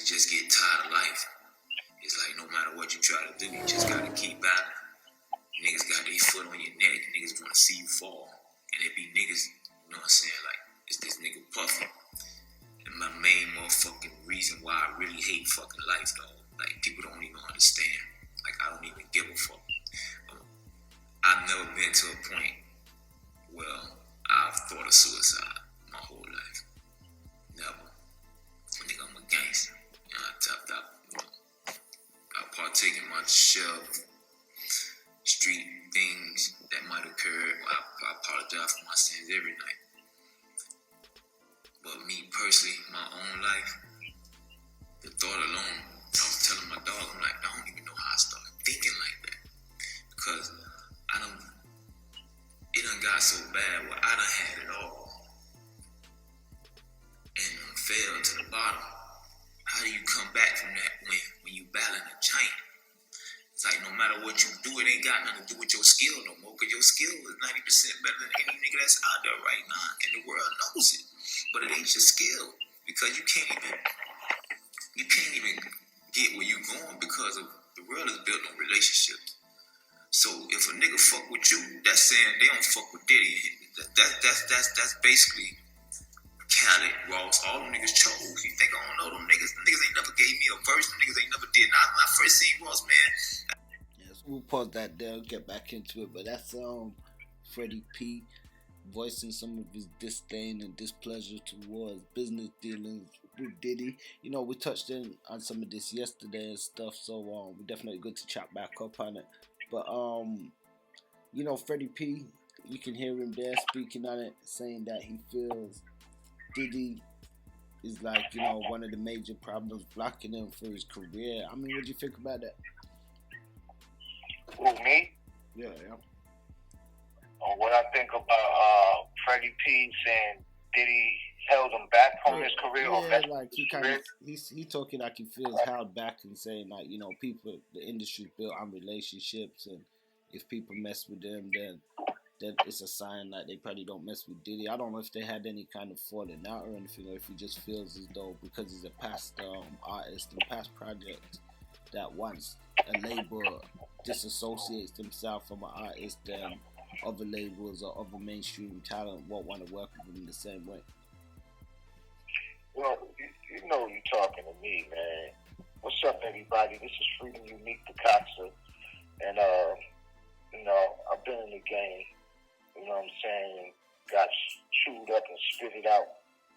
just get tired of life. It's like no matter what you try to do, you just gotta keep battling. Niggas got their foot on your neck. Niggas wanna see you fall. And it be niggas, you know what I'm saying? Like, it's this nigga Puffy. And my main motherfucking reason why I really hate fucking life, dog. Like, people don't even understand. Like, I don't even give a fuck. I've never been to a point where I've thought of suicide my whole life. Never. Nigga, I'm a gangster. You know, I partake in my share of street things that might occur. I apologize for my sins every night. But me personally, my own life, the thought alone, I was telling my dog, I'm like, I don't even know how I started thinking like that. Because it done got so bad where I done had it all. And fell to the bottom. How do you come back from that when you battling a giant? It's like no matter what you do, it ain't got nothing to do with your skill no more. Because your skill is 90% better than any nigga that's out there right now. And the world knows it. But it ain't your skill. Because you can't even get where you going because of the world is built on relationships. So if a nigga fuck with you, that's saying they don't fuck with Diddy. That's basically Khaled, Ross, all them niggas chose. You think I don't know them niggas? Them niggas ain't never gave me a verse. Them niggas ain't never did. Now, when I first seen Ross, man. Yes, we'll pause that there and get back into it. But that's Freddie P voicing some of his disdain and displeasure towards business dealings with Diddy. You know, we touched on some of this yesterday and stuff, so we're definitely good to chat back up on it. But you know, Freddie P, you can hear him there speaking on it, saying that he feels Diddy is like, you know, one of the major problems blocking him for his career. I mean, what do you think about that? Who, me? Yeah. What I think about Freddie P saying Diddy held him back from his career? Yeah, like he talking like he feels held back and saying like, you know, people, the industry's built on relationships, and if people mess with them, then it's a sign that they probably don't mess with Diddy. I don't know if they had any kind of falling out or anything, or if he just feels as though because he's a past artist and past project that once a label disassociates himself from an artist, then other labels or other mainstream talent won't want to work with him in the same way. Well, you know you're talking to me, man. What's up, everybody? This is Freedom Unique Picasso, and you know, I've been in the game. You know what I'm saying? Got chewed up and spit it out.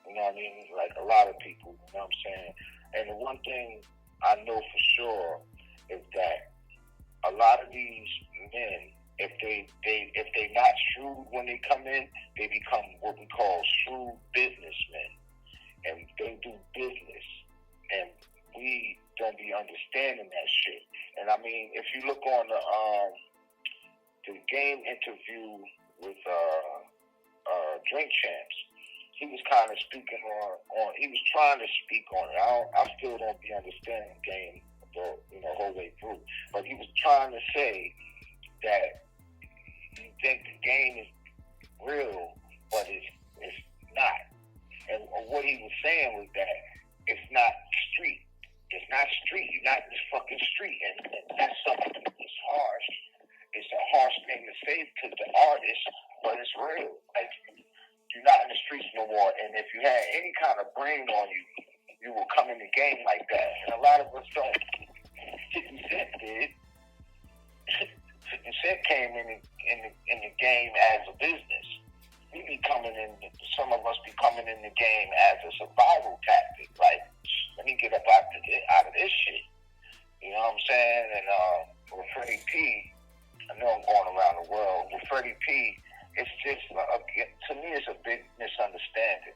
You know what I mean? Like a lot of people. You know what I'm saying? And the one thing I know for sure is that a lot of these men, if they not shrewd when they come in, they become what we call shrewd businessmen, and they do business, and we don't be understanding that shit. And I mean, if you look on the game interview with Drink Champs, he was kind of speaking on. He was trying to speak on it. I still don't be understanding the game the whole way through, but he was trying to say that you think the game is real, but it's not. And what he was saying was that it's not street. It's not street. You're not in this fucking street, and that's something that's harsh. It's a harsh thing to say to the artist, but it's real. Like, you're not in the streets no more, and if you had any kind of brain on you, you will come in the game like that. And a lot of us don't. 50 Cent did. 50 Cent came in the game as a business. We be coming in. Some of us be coming in the game as a survival tactic. Like, let me get up out of this shit. You know what I'm saying? And with Freddie P, I know I'm going around the world. With Freddie P, it's just, to me, it's a big misunderstanding.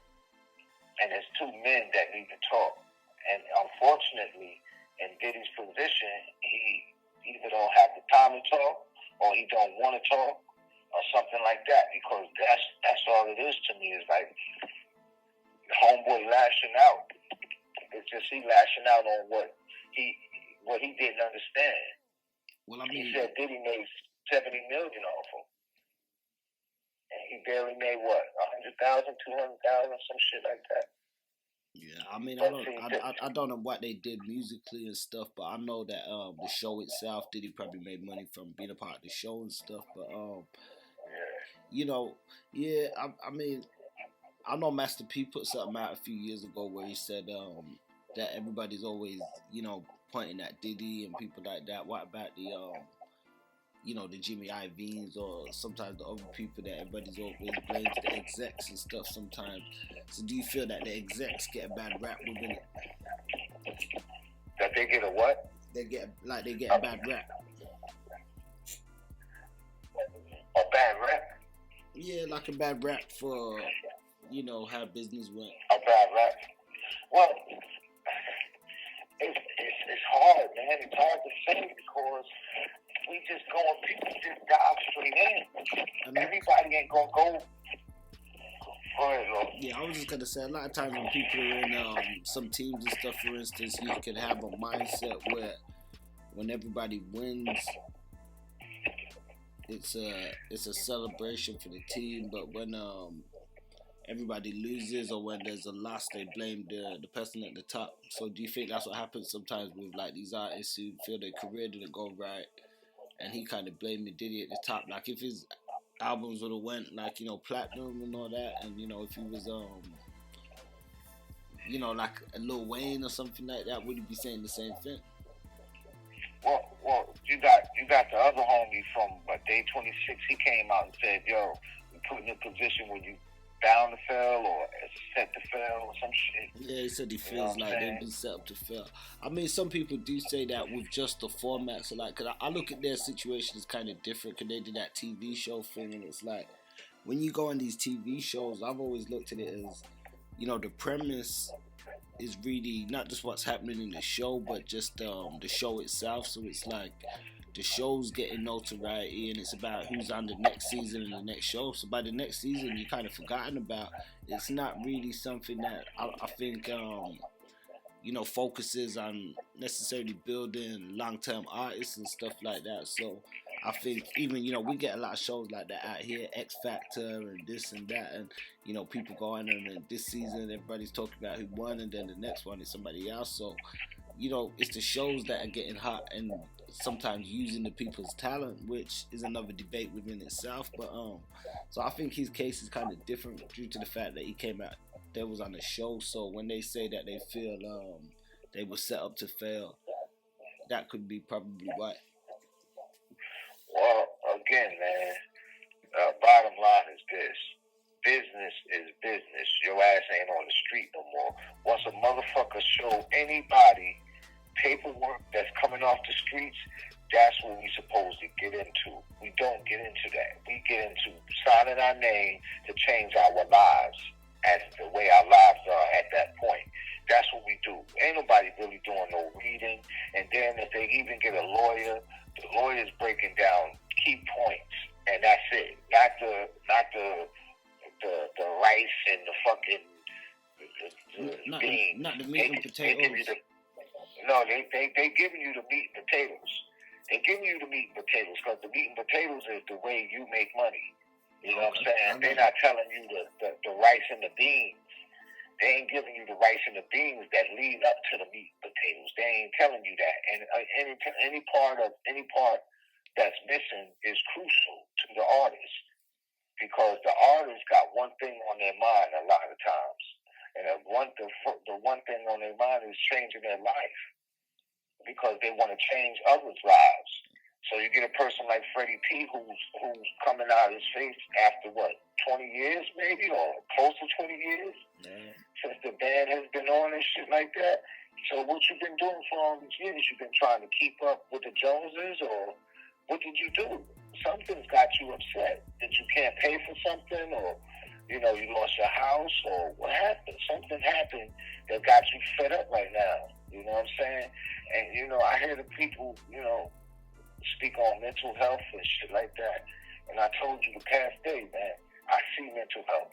And there's two men that need to talk. And unfortunately, in Diddy's position, he either don't have the time to talk, or he don't want to talk, or something like that. Because that's all it is to me. Is like homeboy lashing out. It's just he lashing out on what he didn't understand. Well, I mean, he said Diddy made $70 million off him, and he barely made what, 100,000, 200,000, some shit like that. Yeah, I mean, But see, I don't know what they did musically and stuff, but I know that the show itself, Diddy probably made money from being a part of the show and stuff. But yeah. you know, yeah, I mean, I know Master P put something out a few years ago where he said that everybody's always, pointing at Diddy and people like that. What about the the Jimmy Iovine's or sometimes the other people that everybody's always blames the execs and stuff sometimes. So do you feel that the execs get a bad rap within it? That they get a what? They get a bad rap. A bad rap? Yeah, like a bad rap for how business went. A bad rap? Well, it's hard, man. It's hard to say because we just going, people just dive straight in. Everybody ain't gonna go. Go ahead, Lord. Yeah, I was just gonna say a lot of times when people are in some teams and stuff, for instance, you can have a mindset where when everybody wins, it's a celebration for the team, but when everybody loses or when there's a loss, they blame the person at the top. So do you think that's what happens sometimes with like these artists who feel their career didn't go right, and he kind of blaming Diddy at the top? Like if his albums would have went like platinum and all that, and if he was like a Lil Wayne or something like that, would he be saying the same thing? Well, you got the other homie from Day 26. He came out and said, "Yo, we put in a position where you bound to fail or set to fail or some shit." Yeah, he said he feels like they've been set up to fail. I mean, some people do say that with just the format. So like, cause I look at their situation as kind of different. Cause they did that TV show thing, and it's like when you go on these TV shows, I've always looked at it as the premise is really not just what's happening in the show, but just the show itself. So it's like the show's getting notoriety, and it's about who's on the next season and the next show. So by the next season, you're kind of forgotten about. It's not really something that I think focuses on necessarily building long-term artists and stuff like that. So I think even we get a lot of shows like that out here, X Factor and this and that, and people go on and this season everybody's talking about who won, and then the next one is somebody else. So it's the shows that are getting hot and sometimes using the people's talent, which is another debate within itself. But so I think his case is kind of different due to the fact that he came out, that was on the show. So when they say that they feel they were set up to fail, that could be probably why. Well, again, man, bottom line is this. Business is business. Your ass ain't on the street no more. Once a motherfucker show anybody paperwork that's coming off the streets, that's what we supposed to get into. We don't get into that. We get into signing our name to change our lives as the way our lives are at that point. That's what we do. Ain't nobody really doing no reading. And then if they even get a lawyer, the lawyer's breaking down key points, and that's it. Not the rice and the fucking beans. Not the meat and potatoes. They giving you the meat and potatoes. They giving you the meat and potatoes because the meat and potatoes is the way you make money. You know what I'm saying? They're not telling you the rice and the beans. They ain't giving you the rice and the beans that lead up to the meat and potatoes. They ain't telling you that. And any part that's missing is crucial to the artist, because the artist got one thing on their mind a lot of times, and the one thing on their mind is changing their life, because they want to change others' lives. So you get a person like Freddie P who's coming out of his face after 20 years maybe, or close to 20 years since the band has been on and shit like that. So what you've been doing for all these years? You've been trying to keep up with the Joneses, or what did you do? Something's got you upset. That you can't pay for something, or you lost your house, or what happened? Something happened that got you fed up right now. You know what I'm saying? And I hear the people speak on mental health and shit like that. And I told you the past day, man, I see mental health.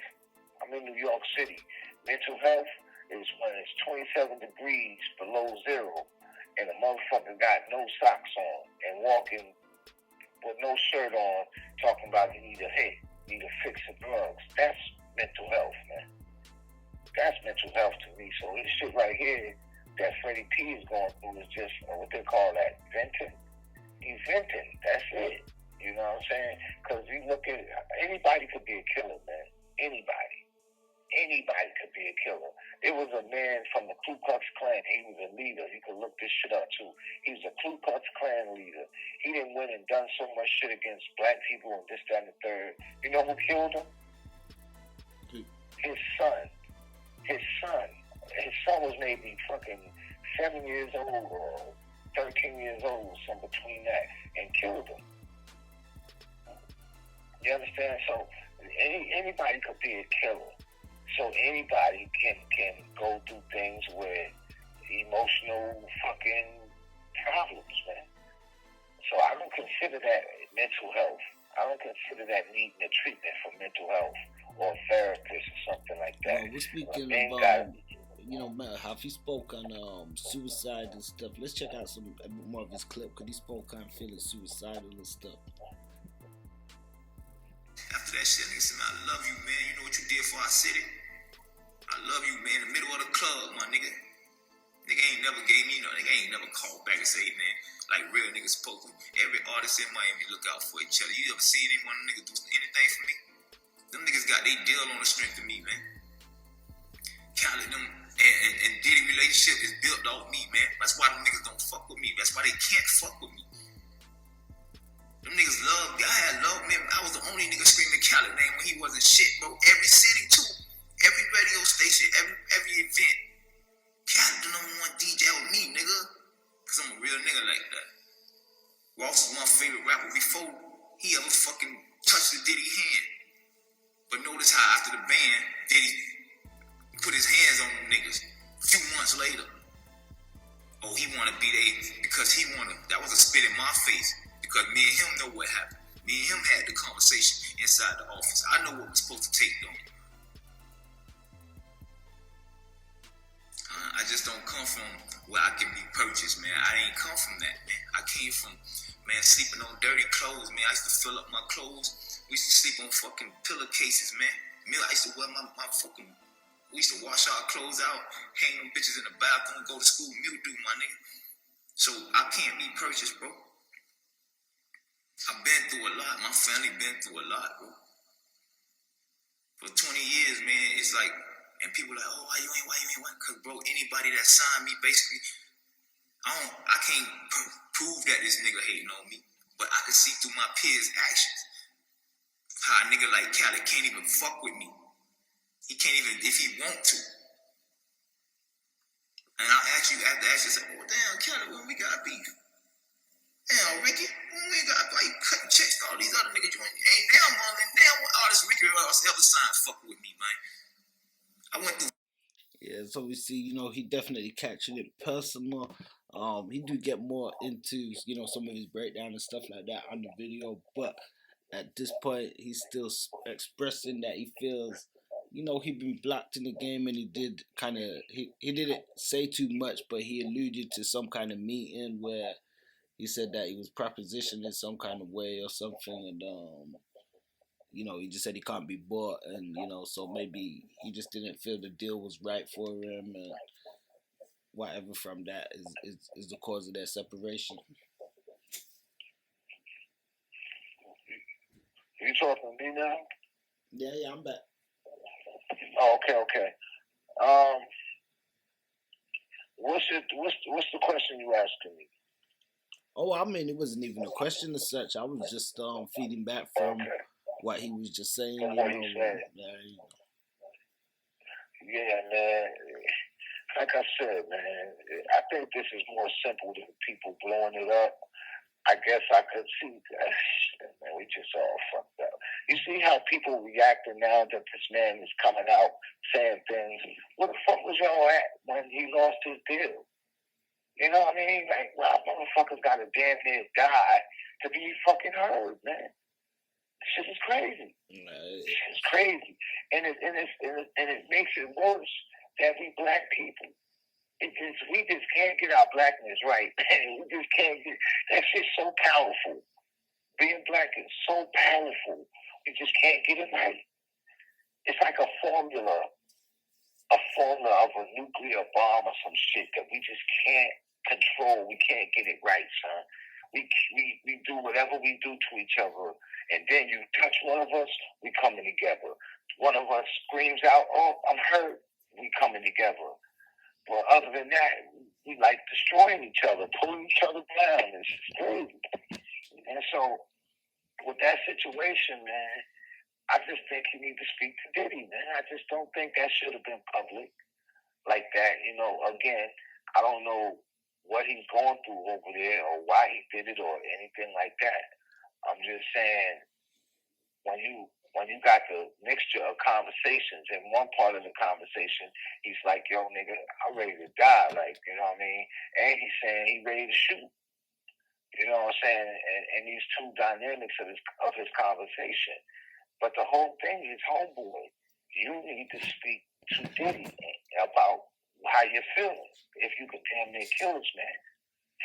I'm in New York City. Mental health is when it's 27 degrees below zero and a motherfucker got no socks on and walking with no shirt on, talking about he need a hit, need a fix of drugs. That's mental health, man. That's mental health to me. So this shit right here that Freddie P is going through is just what they call that, venting. He's venting. That's it. You know what I'm saying? Because you look at anybody could be a killer, man. Anybody. Anybody could be a killer. There was a man from the Ku Klux Klan. He was a leader. You can look this shit up too. He was a Ku Klux Klan leader. He didn't win and done so much shit against black people and this, that, and the third. You know who killed him? His son. His son. His son was maybe fucking 7 years old or 13 years old, something between that, and killed him. You understand? So anybody could be a killer. So anybody can go through things with emotional fucking problems, man. So I don't consider that mental health. I don't consider that needing a treatment for mental health or a therapist or something like that. We're speaking about, you know, how he spoke on suicide and stuff. Let's check out some more of his clip because he spoke on feeling suicidal and stuff. After that shit, nigga said, I love you, man. You know what you did for our city? I love you, man. In the middle of the club, my nigga. Nigga ain't never gave me, nigga ain't never called back and say, hey, man, like real niggas supposed to. Every artist in Miami look out for each other. You ever seen anyone nigga do anything for me? Them niggas got they deal on the strength of me, man. Khaled, them and Diddy relationship is built off me, man. That's why them niggas don't fuck with me. That's why they can't fuck with me. Them niggas love me. I had love me. I was the only nigga screaming Khaled name when he wasn't shit, bro. Every city too. Every radio station, every event. Khaled the number one DJ with me, nigga. Cause I'm a real nigga like that. Ross was my favorite rapper before he ever fucking touched the Diddy hand. But notice how after the band, Diddy put his hands on them niggas. A few months later. Oh, he wanna be there because he wanna, that was a spit in my face. Because me and him know what happened. Me and him had the conversation inside the office. I know what we're supposed to take though. I just don't come from where I can be purchased, man. I ain't come from that, man. I came from, man, sleeping on dirty clothes, man. I used to fill up my clothes. We used to sleep on fucking pillowcases, man. I used to wear my fucking, we used to wash our clothes out, hang them bitches in the bathroom, go to school, mildew, my nigga. So I can't be purchased, bro. I've been through a lot. My family been through a lot, bro. For 20 years, man, it's like, and people like, oh, why you ain't? Because, bro, anybody that signed me, basically, I can't prove that this nigga hating on me, but I can see through my peers' actions how a nigga like Khaled can't even fuck with me. He can't even, if he want to. And I'll ask you after that, say, oh, damn, Khaled, when we got beef? Damn, Ricky, when we got, why you cutting checks to all these other niggas? You ain't now, Marlon, now what artist Ricky Ross ever signed fucking with me, man? I went through. Yeah, so we see, you know, he definitely captured it personal. He do get more into, you know, some of his breakdown and stuff like that on the video, but at this point, he's still expressing that he feels, you know, he been blocked in the game, and he did kind of, he didn't say too much, but he alluded to some kind of meeting where he said that he was propositioned in some kind of way or something, and you know, he just said he can't be bought, and you know, so maybe he just didn't feel the deal was right for him, and whatever from that is the cause of their separation. You talking to me now? Yeah, I'm back. Oh, okay. What's the question you asking me? Oh, I mean, it wasn't even a question as such. I was just feeding back from what he was just saying. From you what know, he said. Yeah, man. Like I said, man, I think this is more simple than people blowing it up. I guess I could see that. Man, we just all fucked up. You see how people reacting now that this man is coming out saying things. Where the fuck was y'all at when he lost his deal? You know what I mean? Like, wow, motherfuckers got to damn near die to be fucking heard, man. This shit is crazy. This shit is crazy. And it makes it worse that we black people. We just can't get our blackness right, man. We just can't get, that shit's so powerful. Being black is so powerful. We just can't get it right. It's like a formula. a formula of a nuclear bomb or some shit that we just can't control. We can't get it right, son. We do whatever we do to each other, and then you touch one of us, we coming together. One of us screams out, "Oh, I'm hurt," we coming together. But other than that, we like destroying each other, pulling each other down. It's just crazy. And so, with that situation, man, I just think you need to speak to Diddy, man. I just don't think that should have been public like that. You know, again, I don't know what he's going through over there or why he did it or anything like that. I'm just saying, when you got the mixture of conversations, and one part of the conversation, he's like, "Yo, nigga, I'm ready to die," like, you know what I mean? And he's saying he's ready to shoot. You know what I'm saying? And these two dynamics of his conversation. But the whole thing is, homeboy, you need to speak to Diddy about how you're feeling. If you could damn near kill this man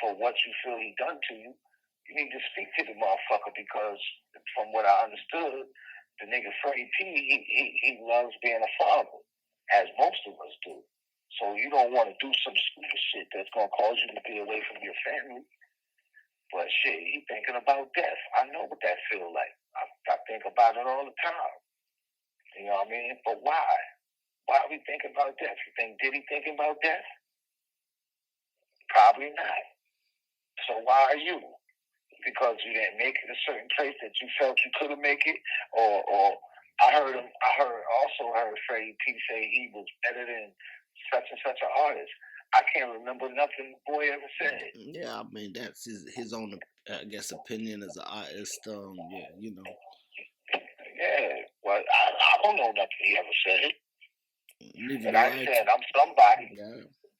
for what you feel he done to you, you need to speak to the motherfucker, because from what I understood, the nigga Freddy P, he loves being a father, as most of us do. So you don't want to do some stupid shit that's going to cause you to be away from your family. But shit, he thinking about death. I know what that feel like. I think about it all the time. You know what I mean? But why? Why are we thinking about death? You think Diddy thinking about death? Probably not. So why are you? Because you didn't make it a certain place that you felt you couldn't make it, or I also heard Freddy P say he was better than such and such an artist. I can't remember nothing the boy ever said. Yeah, I mean, that's his own, I guess, opinion as an artist. Yeah, you know. Yeah, well, I don't know nothing he ever said. Neither and I said I'm somebody,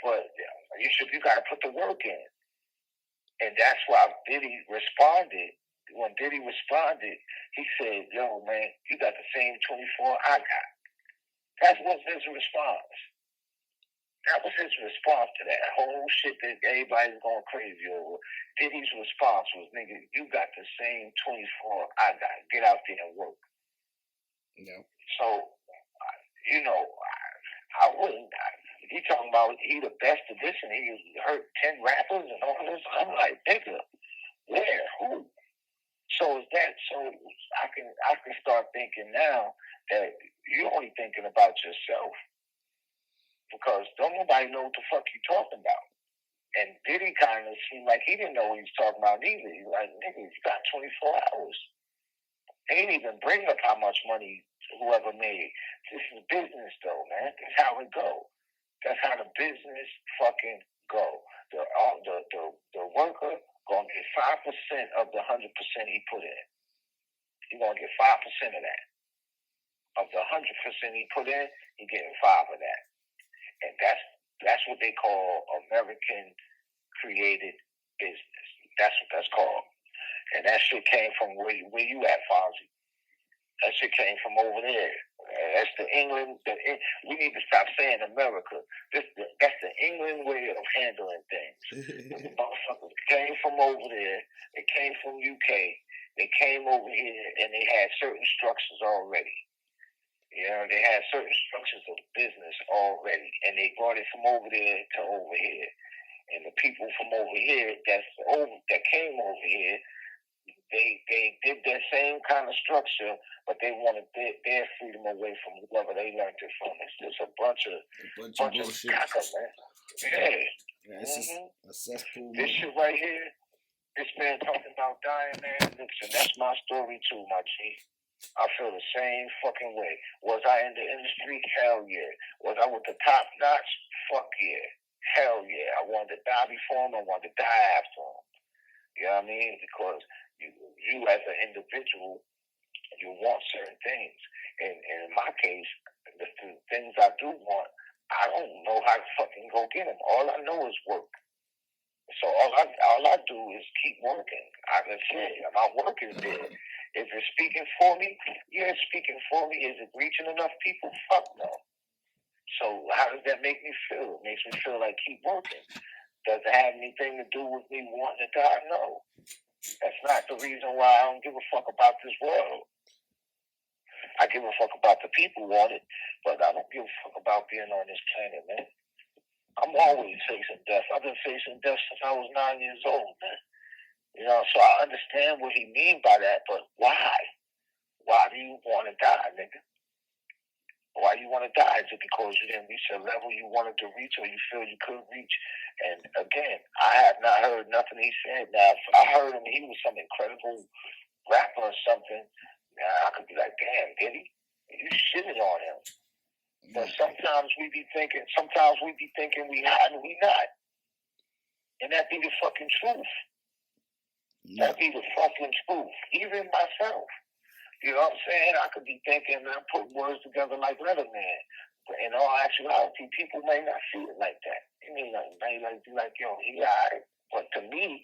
but you got to put the work in, and that's why Diddy responded. When Diddy responded, he said, "Yo, man, you got the same 24 I got." That was his response. That was his response to that whole shit that everybody's going crazy over. Diddy's response was, "Nigga, you got the same 24 I got. Get out there and work." Yeah. So, you know, I wouldn't. He talking about he the best edition. He hurt 10 rappers and all this. I'm like, nigga, where? Who? So is that? So I can start thinking now that you're only thinking about yourself, because don't nobody know what the fuck you talking about. And Diddy kind of seemed like he didn't know what he was talking about either. He's like, nigga, you got 24 hours. They ain't even bring up how much money whoever made. This is business, though, man. That's how it go. That's how the business fucking go. The worker gonna get 5% of the 100% he put in. He gonna get 5% of that. Of the 100% he put in, he getting 5 of that. And that's what they call American created business. That's what that's called. And that shit came from where you at, Fonzie. That shit came from over there. That's the England. We need to stop saying America. That's the England way of handling things. The motherfuckers came from over there. They came from UK. They came over here and they had certain structures already. You know, they had certain structures of business already, and they brought it from over there to over here. And the people from over here that came over here, they did that same kind of structure, but they wanted their freedom away from whoever they learned it from. It's just a bunch of bullshit, man. Yeah, it's a cesspool. This shit right here, this man talking about dying, man. Listen, that's my story too, my G. I feel the same fucking way. Was I in the industry? Hell yeah. Was I with the top notch? Fuck yeah. Hell yeah. I wanted to die before him. I wanted to die after him. You know what I mean? Because you as an individual, you want certain things. And in my case, the things I do want, I don't know how to fucking go get them. All I know is work. So all I do is keep working. That's it. My work is there. Is it speaking for me? Yeah, it's speaking for me. Is it reaching enough people? Fuck no. So how does that make me feel? It makes me feel like keep working. Does it have anything to do with me wanting to die? No. That's not the reason why I don't give a fuck about this world. I give a fuck about the people on it, but I don't give a fuck about being on this planet, man. I'm always facing death. I've been facing death since I was 9 years old, man. You know, so I understand what he mean by that, but why? Why do you want to die, nigga? Why you want to die? Is it because you didn't reach a level you wanted to reach or you feel you could reach? And again, I have not heard nothing he said. Now, if I heard him, he was some incredible rapper or something. Now, I could be like, damn, Diddy, you shitted on him. But sometimes we be thinking we hot and we not. And that be the fucking truth. That be the fucking truth. Even myself. You know what I'm saying? I could be thinking, man, put words together like Letterman. But in all actuality, people may not see it like that. They may be like, yo, he alright. But to me,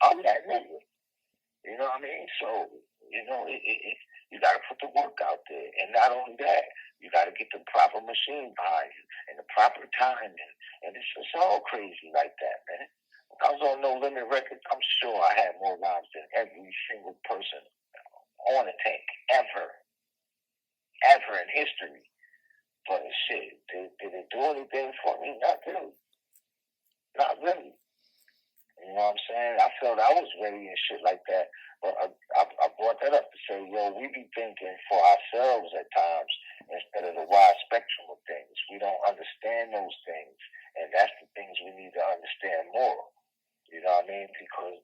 I'm that nigga. You know what I mean? So, you know, you got to put the work out there. And not only that, you got to get the proper machine behind you and the proper timing. And it's all crazy like that, man. When I was on No Limit Records, I'm sure I had more rhymes than every single person on the tank ever in history. But shit, did it do anything for me? Not really. You know what I'm saying? I felt I was ready and shit like that. But I brought that up to say, yo, we be thinking for ourselves at times instead of the wide spectrum of things. We don't understand those things, and that's the things we need to understand more. You know what I mean? Because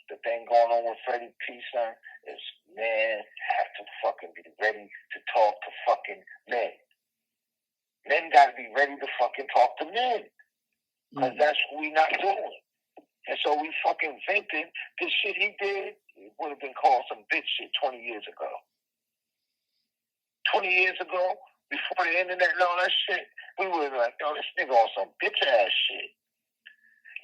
the thing going on with Freddy P, son, is men have to fucking be ready to talk to fucking men. Men got to be ready to fucking talk to men. Because that's what we not doing. And so we fucking thinking this shit he did would have been called some bitch shit 20 years ago. 20 years ago, before the internet and all that shit, we would have like, yo, this nigga on some bitch ass shit.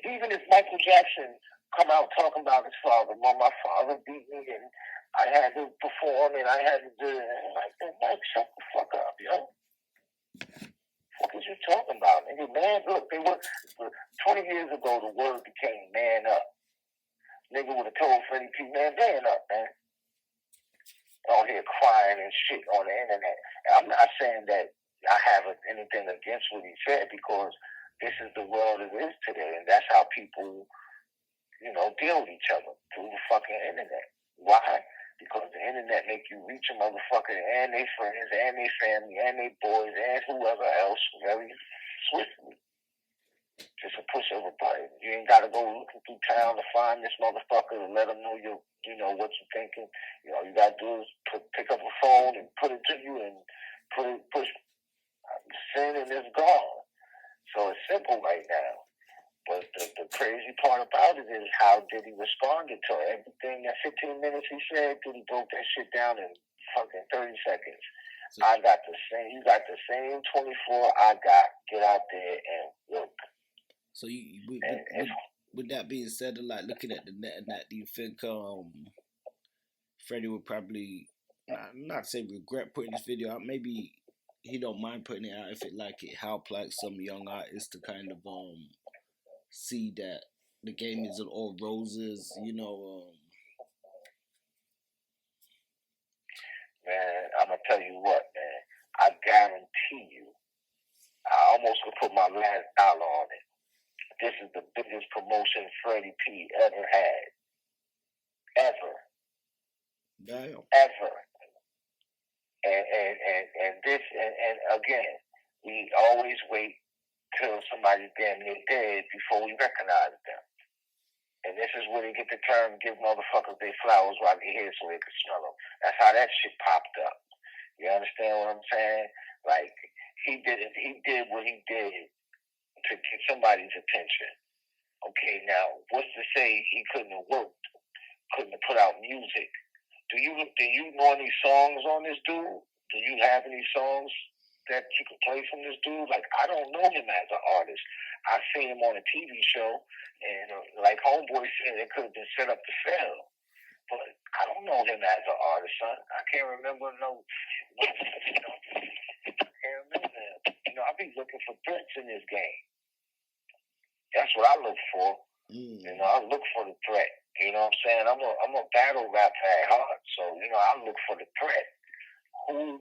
Even if Michael Jackson come out talking about his father, my father beat me and I had to perform and I had to do it. And I'm like, Mike, shut the fuck up, yo. What is you talking about, nigga? Man, look, 20 years ago, the word became man up. Nigga would have told Freddie P, man up, man. Out here crying and shit on the internet. And I'm not saying that I have anything against what he said because this is the world it is today, and that's how people, you know, deal with each other through the fucking internet. Why? Because the internet make you reach a motherfucker and their friends and their family and their boys and whoever else very swiftly. Just a push of a button. You ain't got to go looking through town to find this motherfucker and let him know you know what you're thinking. You know, you got to do is pick up a phone and put it to you and push send and it's gone. So it's simple right now. But the crazy part about it is how Diddy responded to everything. That 15 minutes he said, Diddy broke that shit down in fucking 30 seconds. So, I got the same. You got the same 24 I got. Get out there and work. So with that being said, like looking at the net and that, do you think Freddie would probably not say regret putting this video out? Maybe he don't mind putting it out if it help like some young artists to kind of see that the game isn't all roses, you know. Man, I'm gonna tell you what, man. I guarantee you, I almost could put my last dollar on it. This is the biggest promotion Freddie P ever had. Ever. Damn. Ever. And this and again, we always wait till somebody's damn near dead before we recognize them. And this is where they get the term give motherfuckers their flowers while they're here so they can smell them. That's how that shit popped up. You understand what I'm saying? Like he did what he did to get somebody's attention. Okay, now what's to say he couldn't have worked, couldn't have put out music? Do you know any songs on this dude? Do you have any songs that you could play from this dude? Like, I don't know him as an artist. I seen him on a TV show, and like Homeboy said, it could have been set up to fail. But I don't know him as an artist, son. I can't remember I can't remember him. You know, I be looking for threats in this game. That's what I look for. You know, I look for the threat. You know what I'm saying? I'm a battle rapper at heart, so you know I look for the threat. who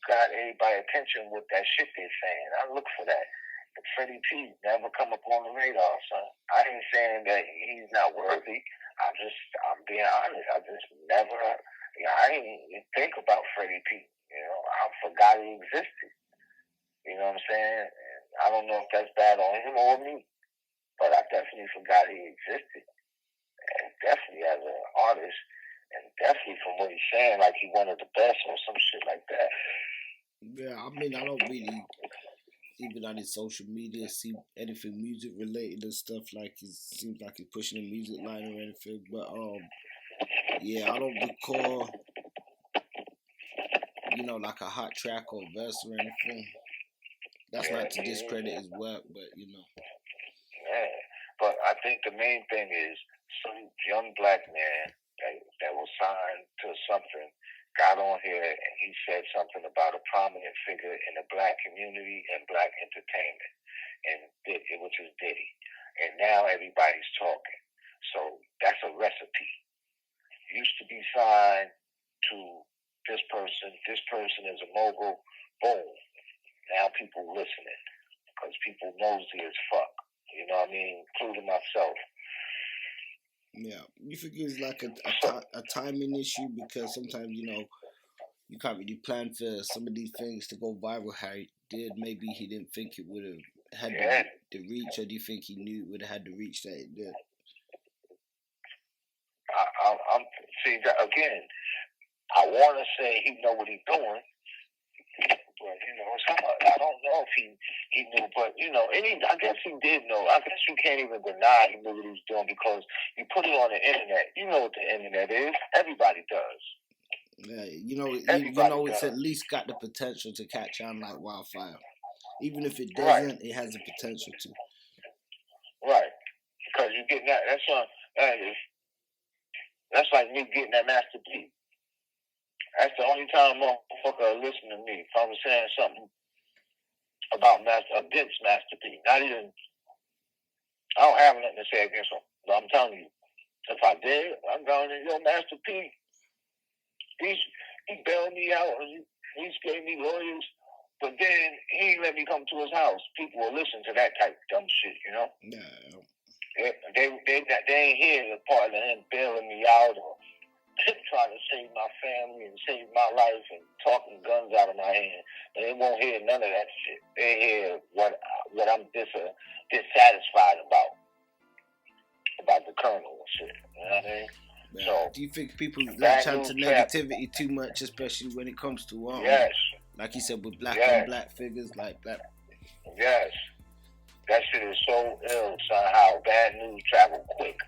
got everybody's attention with that shit they're saying. I look for that. But Freddie P never come up on the radar, son. I ain't saying that he's not worthy. I'm being honest. I just never, I didn't even think about Freddie P. I forgot he existed. You know what I'm saying? And I don't know if that's bad on him or me, but I definitely forgot he existed. And definitely as an artist, and definitely from what he's saying, like he one of the best or some shit like that. Yeah, I mean, I don't really, even on his social media, see anything music related and stuff. Like it seems like he's pushing a music line or anything. But yeah, I don't recall, like a hot track or verse or anything. That's not to discredit his work, but Yeah. But I think the main thing is some young black man that was signed to something got on here and he said something about a prominent figure in the black community and black entertainment, which is Diddy. And now everybody's talking. So that's a recipe. Used to be signed to this person. This person is a mogul. Boom. Now people listening because people nosy as fuck. You know what I mean? Including myself. Yeah. You think it's like a timing issue because sometimes, you can't really plan for some of these things to go viral how it did. Maybe he didn't think it would have had the reach, or do you think he knew it would have had the reach that it did? I'm see that again. I want to say he know what he's doing, but it's hard. I don't know if he knew, but I guess he did know. I guess you can't even deny he knew what he was doing because you put it on the internet. You know what the internet is. Everybody does. Yeah, it's at least got the potential to catch on like wildfire. Even if it doesn't, it has the potential to. Right, because you get that. That's like me getting that Master P. That's the only time motherfucker listen to me. If I was saying something against Master P, not even, I don't have nothing to say against him. But I'm telling you, if I did, I'm going to Master P. He bailed me out. He gave me lawyers, but then he let me come to his house. People will listen to that type of dumb shit, Yeah. They ain't hear the part of him bailing me out or trying to save my family and save my life and talking guns out of my hand. They won't hear none of that shit. They hear what I'm dissatisfied about the colonel and shit. You know what I mean? Yeah. So, do you think people latch onto negativity too much, especially when it comes to like you said, with black on black figures like that? Yes. That shit is so ill, son, how bad news travel quick.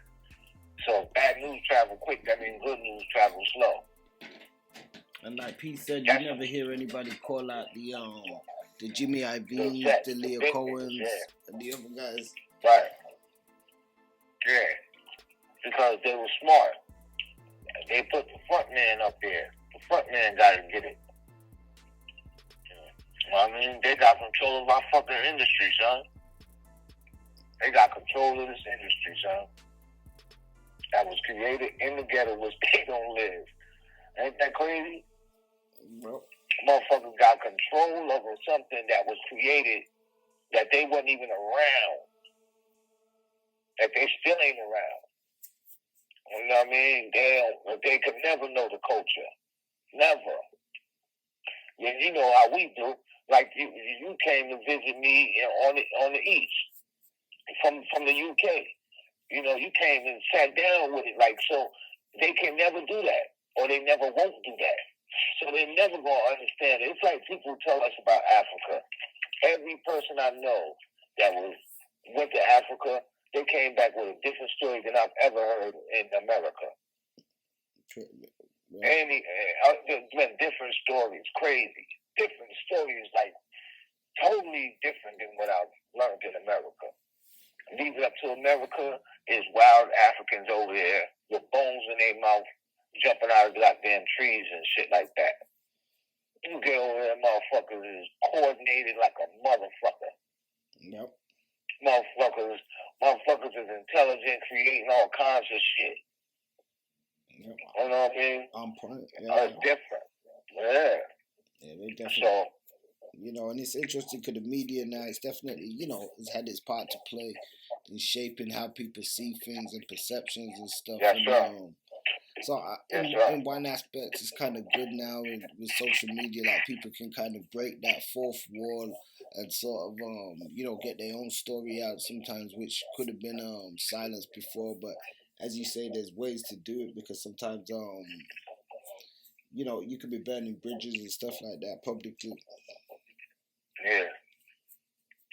So bad news travel quick, that means good news travel slow. And like Pete said, you never hear anybody call out the Jimmy Iovine's, the Leo Cohens, and the other guys. Right. Yeah. Because they were smart. They put the front man up there. The front man got to get it. I mean, they got control of our fucking industry, son. They got control of this industry, son. That was created in the ghetto, which they don't live. Ain't that crazy? Well, motherfuckers got control over something that was created that they wasn't even around. That they still ain't around. You know what I mean? They could never know the culture. Never. And you know how we do. Like you came to visit me on the east from the UK. You came and sat down with it. Like, so they can never do that, or they never won't do that. So they never gonna understand it. It's like people tell us about Africa. Every person I know that went to Africa, they came back with a different story than I've ever heard in America. Different stories, crazy. Different stories, like totally different than what I've learned in America. Leave it up to America, is wild Africans over there with bones in their mouth, jumping out of goddamn trees and shit like that. You get over there, motherfuckers is coordinated like a motherfucker. Yep. Motherfuckers is intelligent, creating all kinds of shit. Yep. You know what I mean? On point. Yeah. It's different. Yeah. Yeah, they definitely. So, And it's interesting because the media now, it's definitely, it's had its part to play in shaping how people see things and perceptions and stuff. yes, And sir. so Yes, in one aspect, it's kind of good now with social media, like people can kind of break that fourth wall and sort of get their own story out sometimes, which could have been silenced before. But as you say, there's ways to do it because sometimes you could be burning bridges and stuff like that publicly. Yeah.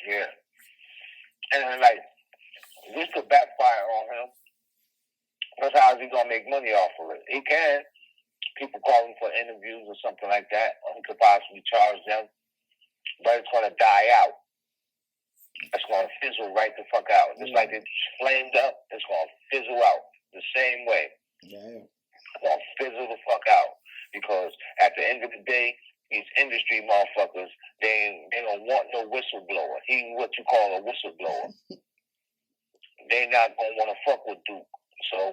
Yeah. And then, like, this could backfire on him. Because how is he going to make money off of it? He can. People call him for interviews or something like that. Or he could possibly charge them. But it's going to die out. It's going to fizzle right the fuck out. Just like it's flamed up, it's going to fizzle out the same way. Yeah. It's going to fizzle the fuck out. Because at the end of the day, these industry motherfuckers, they don't want no whistleblower. He what you call a whistleblower. They not going to want to fuck with Duke. So,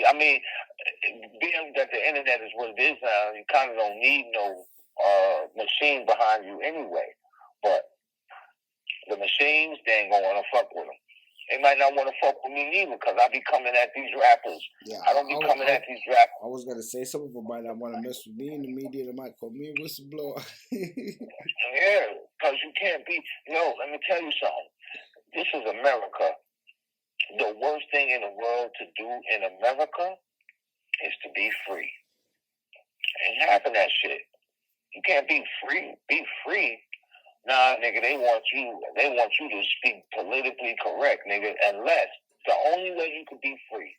I mean, being that the internet is what it is now, you kind of don't need no machine behind you anyway. But the machines, they ain't going to want to fuck with them. They might not want to fuck with me neither because I be coming at these rappers. Yeah, I don't be coming at these rappers. I was going to say, some of them might not want to mess with me in the media. They might call me a whistleblower. Yeah, because you can't be... let me tell you something. This is America. The worst thing in the world to do in America is to be free. Ain't having that shit. You can't be free. Be free. Nah, nigga, they want you to speak politically correct, nigga, unless the only way you could be free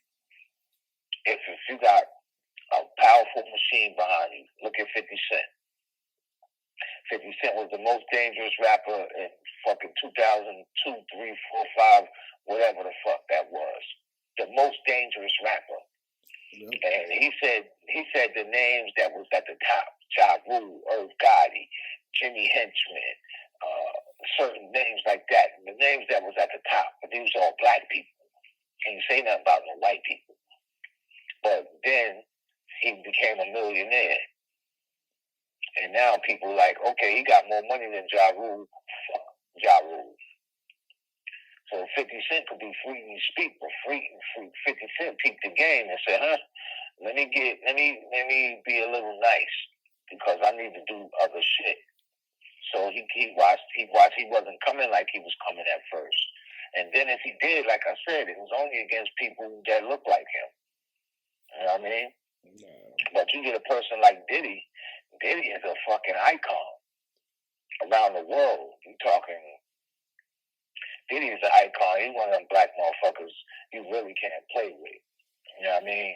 if you got a powerful machine behind you. Look at 50 Cent. 50 Cent was the most dangerous rapper in fucking 2002, 3, 4, 5, whatever the fuck that was. The most dangerous rapper. Yep. And he said the names that was at the top: Ja Rule, Irv Gotti, Jimmy Henchman, certain names like that. The names that was at the top, but these were all black people. He didn't say nothing about no white people. But then he became a millionaire. And now people like, okay, he got more money than Ja Rule. Fuck Ja Rule. So 50 Cent could be free to speak, but 50 Cent peeped the game and said, let me be a little nice because I need to do other shit. So he watched. He wasn't coming like he was coming at first. And then if he did, like I said, it was only against people that look like him. You know what I mean? Yeah. But you get a person like Diddy. Diddy is a fucking icon around the world. You talking? Diddy is an icon. He's one of them black motherfuckers you really can't play with. You know what I mean?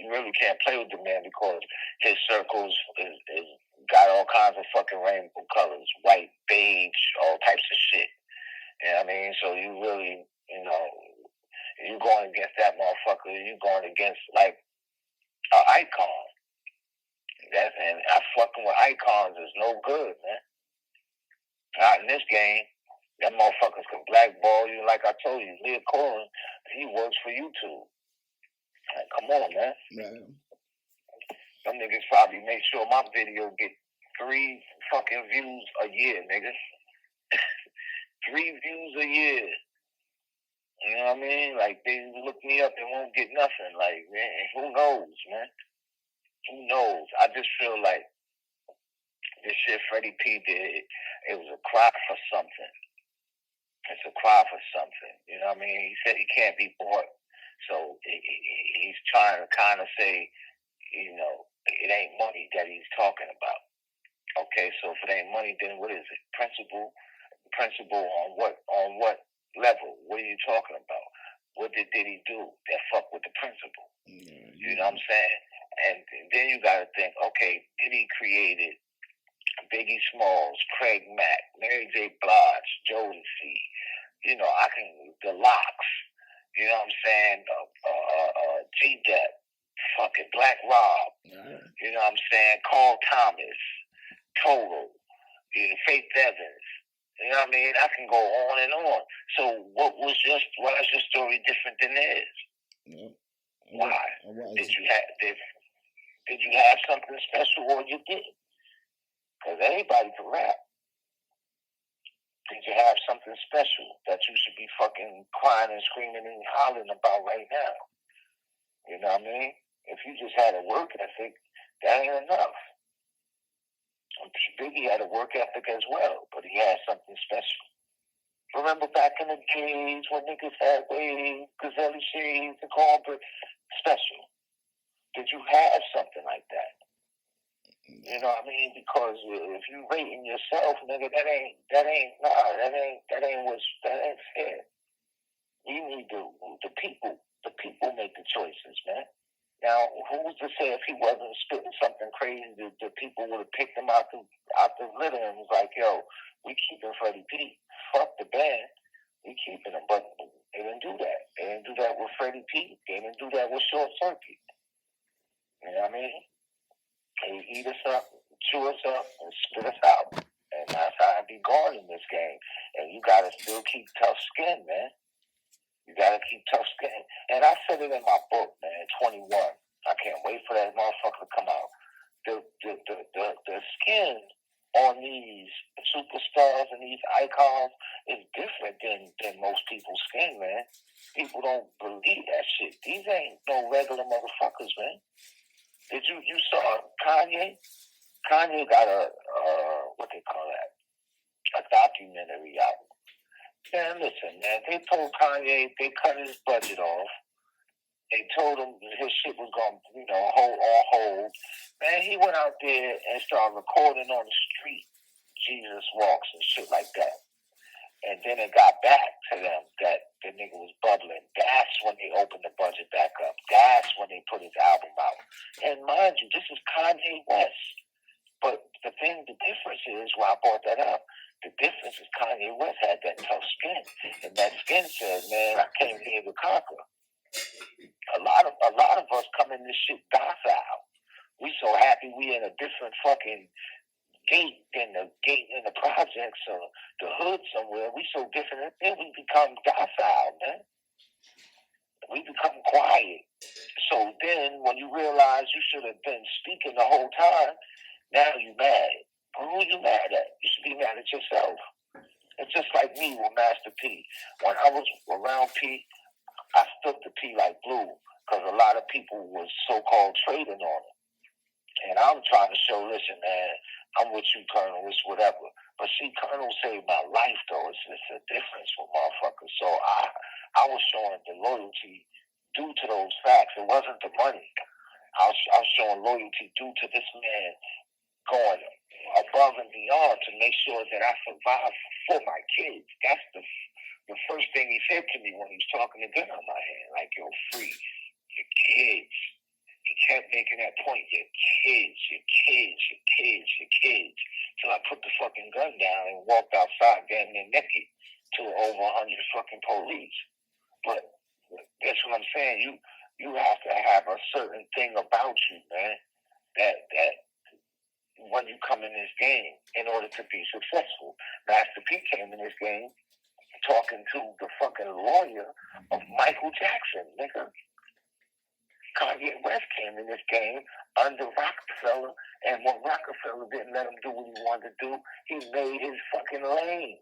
You really can't play with the man because his circles is got all kinds of fucking rainbow colors, white, beige, all types of shit. You know what I mean? So you really, you going against that motherfucker, you going against like an icon. And fucking with icons is no good, man. Not in this game. That motherfuckers can blackball you. Like I told you, Leah Cohen, he works for YouTube. Like, come on, man. Yeah. Them niggas probably make sure my video get 3 fucking views a year, nigga. 3 views a year. You know what I mean? Like, they look me up and won't get nothing. Like, man, who knows, man? Who knows? I just feel like this shit Freddie P did, it was a cry for something. It's a cry for something. You know what I mean? He said he can't be bought. So he's trying to kind of say, it ain't money that he's talking about. Okay, so if it ain't money, then what is it? Principle on what level? What are you talking about? What did Diddy do that fuck with the principle? Mm-hmm. You know what I'm saying? And then you got to think, okay, Diddy created Biggie Smalls, Craig Mack, Mary J. Blige, Jodeci, the Locks, you know what I'm saying? G-Dep, fucking Black Rob, you know what I'm saying? Carl Thomas, Total, Faith Evans, you know what I mean? I can go on and on. So why is your story different than theirs? Yeah. Why? Did you have different? Did you have something special or you didn't? Because anybody can rap. Did you have something special that you should be fucking crying and screaming and hollering about right now? You know what I mean? If you just had a work ethic, that ain't enough. Biggie had a work ethic as well, but he had something special. Remember back in the days when niggas had waves, gazelle shades, and cornbread? Special. Did you have something like that? You know what I mean? Because if you rating yourself, nigga, that ain't fair. You need the people make the choices, man. Now, who's to say if he wasn't spitting something crazy, the people would have picked him out the litter and was like, yo, we keeping Freddie P. Fuck the band. We keeping him. But they didn't do that. They didn't do that with Freddie P. They didn't do that with Short Circuit. You know what I mean? They eat us up, chew us up, and spit us out. And that's how it be going in this game. And you gotta still keep tough skin, man. You gotta keep tough skin. And I said it in my book, man, 21. I can't wait for that motherfucker to come out. The skin on these superstars and these icons is different than most people's skin, man. People don't believe that shit. These ain't no regular motherfuckers, man. You saw Kanye? Kanye got a what they call that? A documentary out. Man, listen, man, they told Kanye they cut his budget off. They told him his shit was going to, hold. Man, he went out there and started recording on the street, Jesus walks and shit like that. And then it got back to them that the nigga was bubbling. That's when they opened the budget back up. That's when they put his album out. And mind you, this is Kanye West. But the difference is, why I brought that up, the difference is Kanye West had that tough skin. And that skin says, man, I came here to conquer. A lot of us come in this shit docile. We so happy we in a different fucking gate in the projects or the hood somewhere. We so different. Then we become docile, man. We become quiet. So then when you realize you should have been speaking the whole time, now you mad. Who are you mad at? You should be mad at yourself. It's just like me with Master P. When I was around P, I stood to P like glue because a lot of people was so-called trading on it. And I'm trying to show, listen, man, I'm with you, Colonel, it's whatever. But see, Colonel saved my life, though. It's a difference for motherfuckers. So I was showing the loyalty due to those facts. It wasn't the money. I was showing loyalty due to this man going above and beyond to make sure that I survive for my kids. That's the first thing he said to me when he was talking the gun on my hand. Like, yo, free your kids. He kept making that point, your kids. Till I put the fucking gun down and walked outside damn near naked to over 100 fucking police. But that's what I'm saying. You have to have a certain thing about you, man, that when you come in this game in order to be successful. Master P came in this game talking to the fucking lawyer of Michael Jackson, nigga. Kanye West came in this game under Rockefeller, and when Rockefeller didn't let him do what he wanted to do, he made his fucking lane.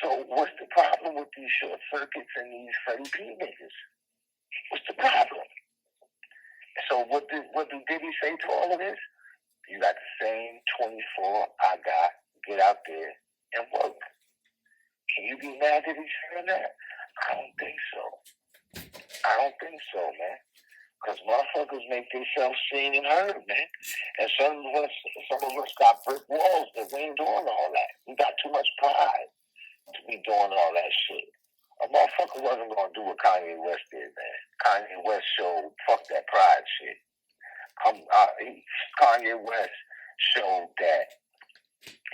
So what's the problem with these Short Circuits and these Freddy P niggas? What's the problem? So what do Diddy say to all of this? You got the same 24 I got. Get out there and work. Can you be mad that he's saying that? I don't think so, man. Because motherfuckers make themselves seen and heard, man. And some of us got brick walls that we ain't doing all that. We got too much pride to be doing all that shit. A motherfucker wasn't going to do what Kanye West did, man. Kanye West showed, fuck that pride shit. Kanye West showed that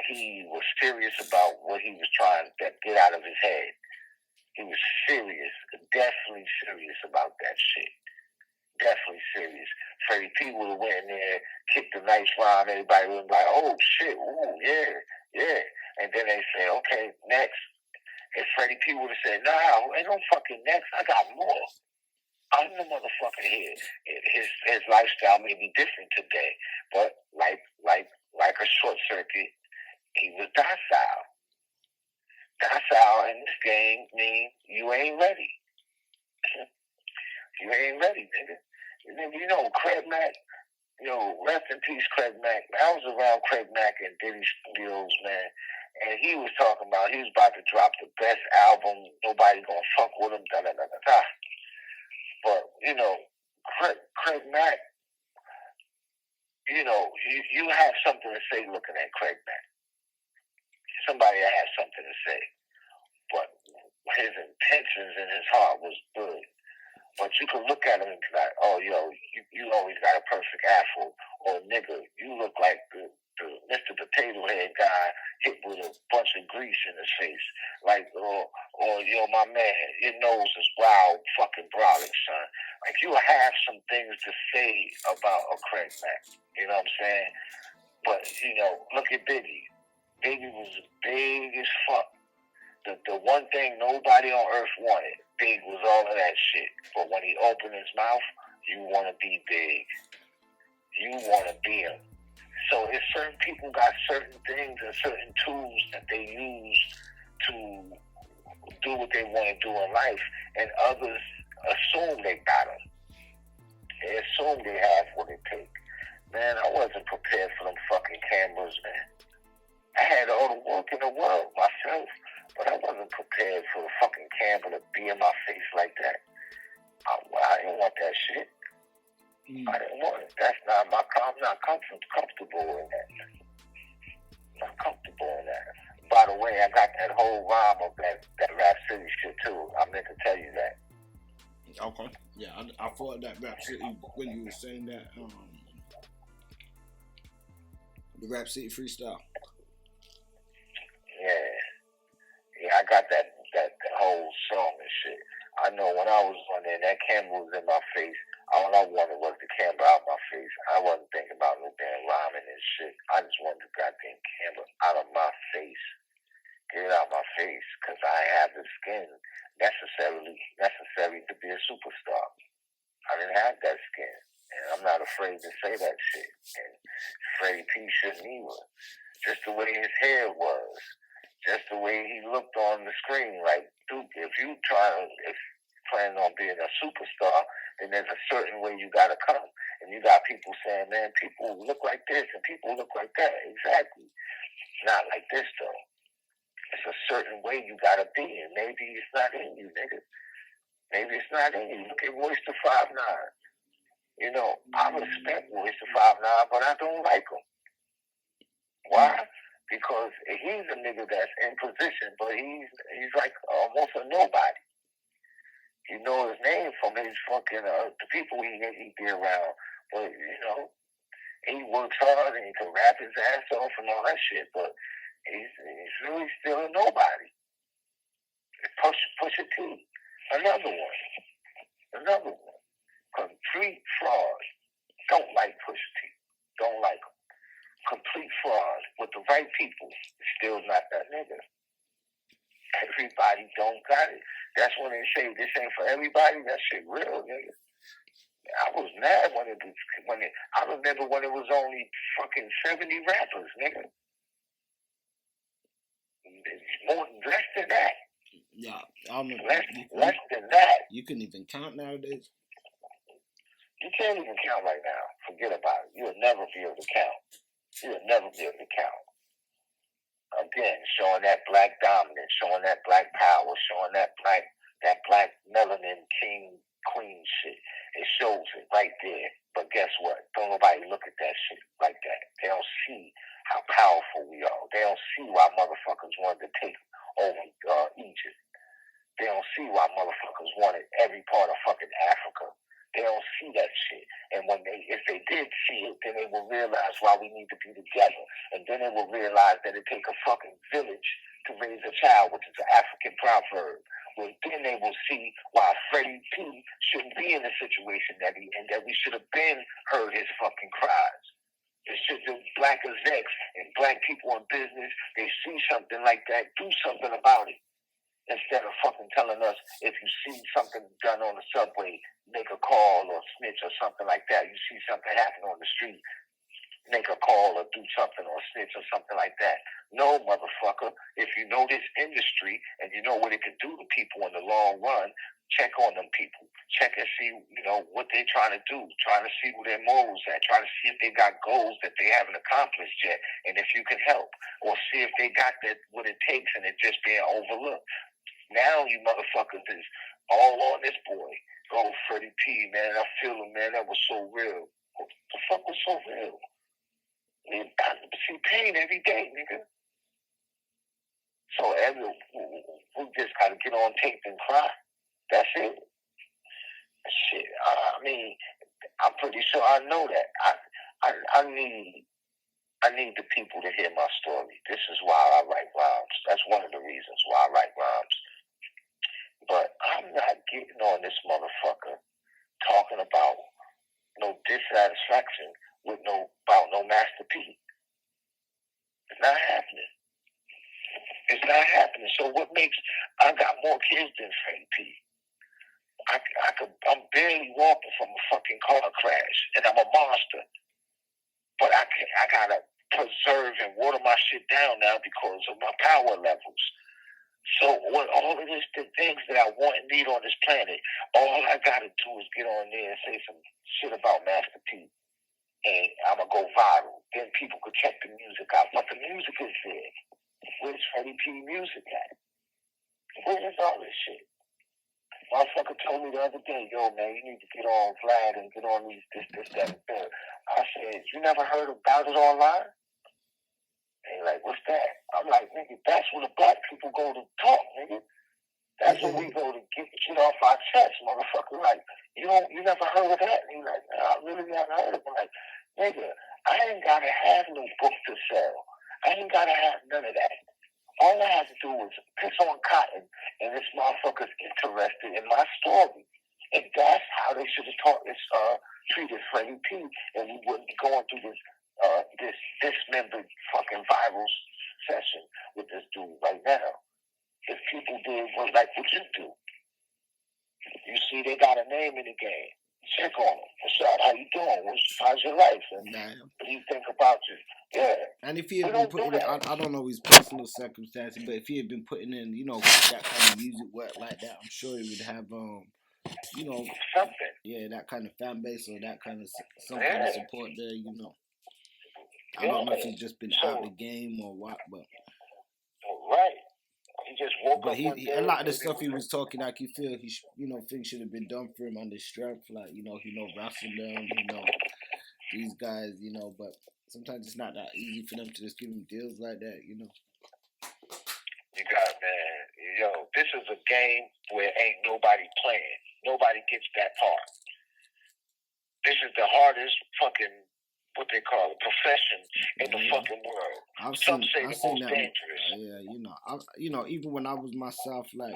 he was serious about what he was trying to get out of his head. He was serious, definitely serious about that shit. Definitely serious. Freddie P would have went in there, kicked a nice rhyme, everybody would have been like, oh shit, ooh, yeah. And then they say, okay, next. And Freddie P would have said, nah, ain't no fucking next, I got more. I'm the motherfucker here. His lifestyle may be different today, but like a short circuit, he was docile. Docile in this game means you ain't ready. You ain't ready, nigga. You know, Craig Mack, rest in peace, Craig Mack. I was around Craig Mack and Diddy Studios, man, and he was talking about he was about to drop the best album. Nobody gonna fuck with him. Da da da da da. But Craig Mack, you have something to say looking at Craig Mack. Somebody that has something to say, but his intentions in his heart was good. But you can look at him and be like, oh, you always got a perfect afro. Or, nigga, you look like the Mr. Potato Head guy hit with a bunch of grease in his face. Like, or my man, your nose is wild, fucking brolic, son. Like, you have some things to say about a Craig Mack. You know what I'm saying? But, look at Biggie. Biggie was big as fuck. The one thing nobody on earth wanted, Big was all of that shit. But when he opened his mouth, you want to be big. You want to be him. So if certain people got certain things and certain tools that they use to do what they want to do in life, and others assume they got them. They assume they have what it takes. Man, I wasn't prepared for them fucking cameras, man. I had all the work in the world myself. But I wasn't prepared for the fucking camera to be in my face like that. I didn't want that shit. I didn't want it. That's not my. I'm not comfortable in that. Not comfortable in that. By the way, I got that whole rhyme of that Rap City shit too. I meant to tell you that. Okay. Yeah, I thought that Rap City when you were saying that. The Rap City freestyle. Yeah, I got that whole song and shit. I know when I was on there, that camera was in my face. All I wanted was the camera out my face. I wasn't thinking about no damn rhyming and shit. I just wanted the goddamn camera out of my face. Get it out my face, because I have the skin necessary to be a superstar. I didn't have that skin, and I'm not afraid to say that shit. And Freddy P shouldn't either. Just the way his hair was. Just the way he looked on the screen, like, dude, if you plan on being a superstar, then there's a certain way you gotta come. And you got people saying, man, people look like this and people look like that. Exactly. Not like this, though. It's a certain way you gotta be, and maybe it's not in you, nigga. Maybe it's not in you. Look at Royce the 5'9". I respect Royce the 5'9", but I don't like him. Why? Because he's a nigga that's in position, but he's like almost a nobody. You know his name from his fucking the people he be around, but he works hard and he can rap his ass off and all that shit. But he's really still a nobody. Push a T, another one, complete fraud. Don't like Push a T. Don't like him. Complete fraud with the right people. Still not that nigga. Everybody don't got it. That's when they say this ain't for everybody. That shit real, nigga. I was mad I remember when it was only fucking 70 rappers, nigga. Less than that. Yeah, I don't know. Less than that. You can even count nowadays. You can't even count right now. Forget about it. You'll never be able to count. You'll never be able to count. Again, showing that black dominance, showing that black power, showing that black melanin king queen shit. It shows it right there. But guess what? Don't nobody look at that shit like that. They don't see how powerful we are. They don't see why motherfuckers wanted to take over Egypt. They don't see why motherfuckers wanted every part of fucking Africa. They don't see that shit. And if they did see it, then they will realize why we need to be together. And then they will realize that it takes a fucking village to raise a child, which is an African proverb. Well, then they will see why Freddy P shouldn't be in the situation that he in, that we should have been heard his fucking cries. It's just the black execs and black people in business, they see something like that, do something about it. instead of fucking telling us if you see something done on the subway, make a call or snitch or something like that. You see something happen on the street, make a call or do something or snitch or something like that. No, motherfucker. If you know this industry and you know what it can do to people in the long run, check on them people. Check and see, what they're trying to do. Trying to see who their morals at. Trying to see if they got goals that they haven't accomplished yet, and if you can help, or see if they got that what it takes and it's just being overlooked. Now you motherfuckers is all on this boy. Oh, Freddy P, man, I feel him, man. That was so real. What the fuck was so real? I see pain every day, nigga. So we just gotta get on tape and cry. That's it. Shit. I mean, I'm pretty sure I know that. I need the people to hear my story. This is why I write rhymes. That's one of the reasons why I write rhymes. But I'm not getting on this motherfucker talking about no dissatisfaction with no Master P. It's not happening. It's not happening. So what makes I got more kids than Freddy P. I'm barely walking from a fucking car crash, and I'm a monster. But I gotta preserve and water my shit down now because of my power levels. So what all of this, the things that I want and need on this planet, all I gotta do is get on there and say some shit about Master P, and I'm gonna go viral. Then people could check the music out. But the music is there. Where's Freddy P music at? Where is all this shit? Motherfucker told me the other day, yo, man, you need to get on Vlad and get on this, that, and that. I said, you never heard of Bout It online? And like, what's that? I'm like, nigga, that's where the black people go to talk, nigga. That's where we go to get shit off our chest, motherfucker. Like, you never heard of that? And he's like, no, I really never heard of it. I'm like, nigga, I ain't gotta have no book to sell. I ain't gotta have none of that. All I have to do is piss on cotton, and this motherfucker's interested in my story. And that's how they should have treated Freddy P, and we wouldn't be going through this dismembered fucking viral session with this dude right now. If people did what you do. You see, they got a name in the game. Check on them. What's up? How you doing? How's your life? And what do you think about you? Yeah. And if he had been putting in, I don't know his personal circumstances, but if he had been putting in, that kind of music work like that, I'm sure he would have, something. Yeah, that kind of fan base or that kind of some kind of support there, I don't know if he's just been out the game or what, but right. He just woke but up one day. A lot of the stuff he was talking, like you feel things should have been done for him under strength, like wrestling them, these guys, but sometimes it's not that easy for them to just give him deals like that, You got it, man. Yo, this is a game where ain't nobody playing. Nobody gets that part. This is the hardest fucking, what they call it, profession in the fucking world. Some say the most dangerous. Yeah, even when I was myself, like,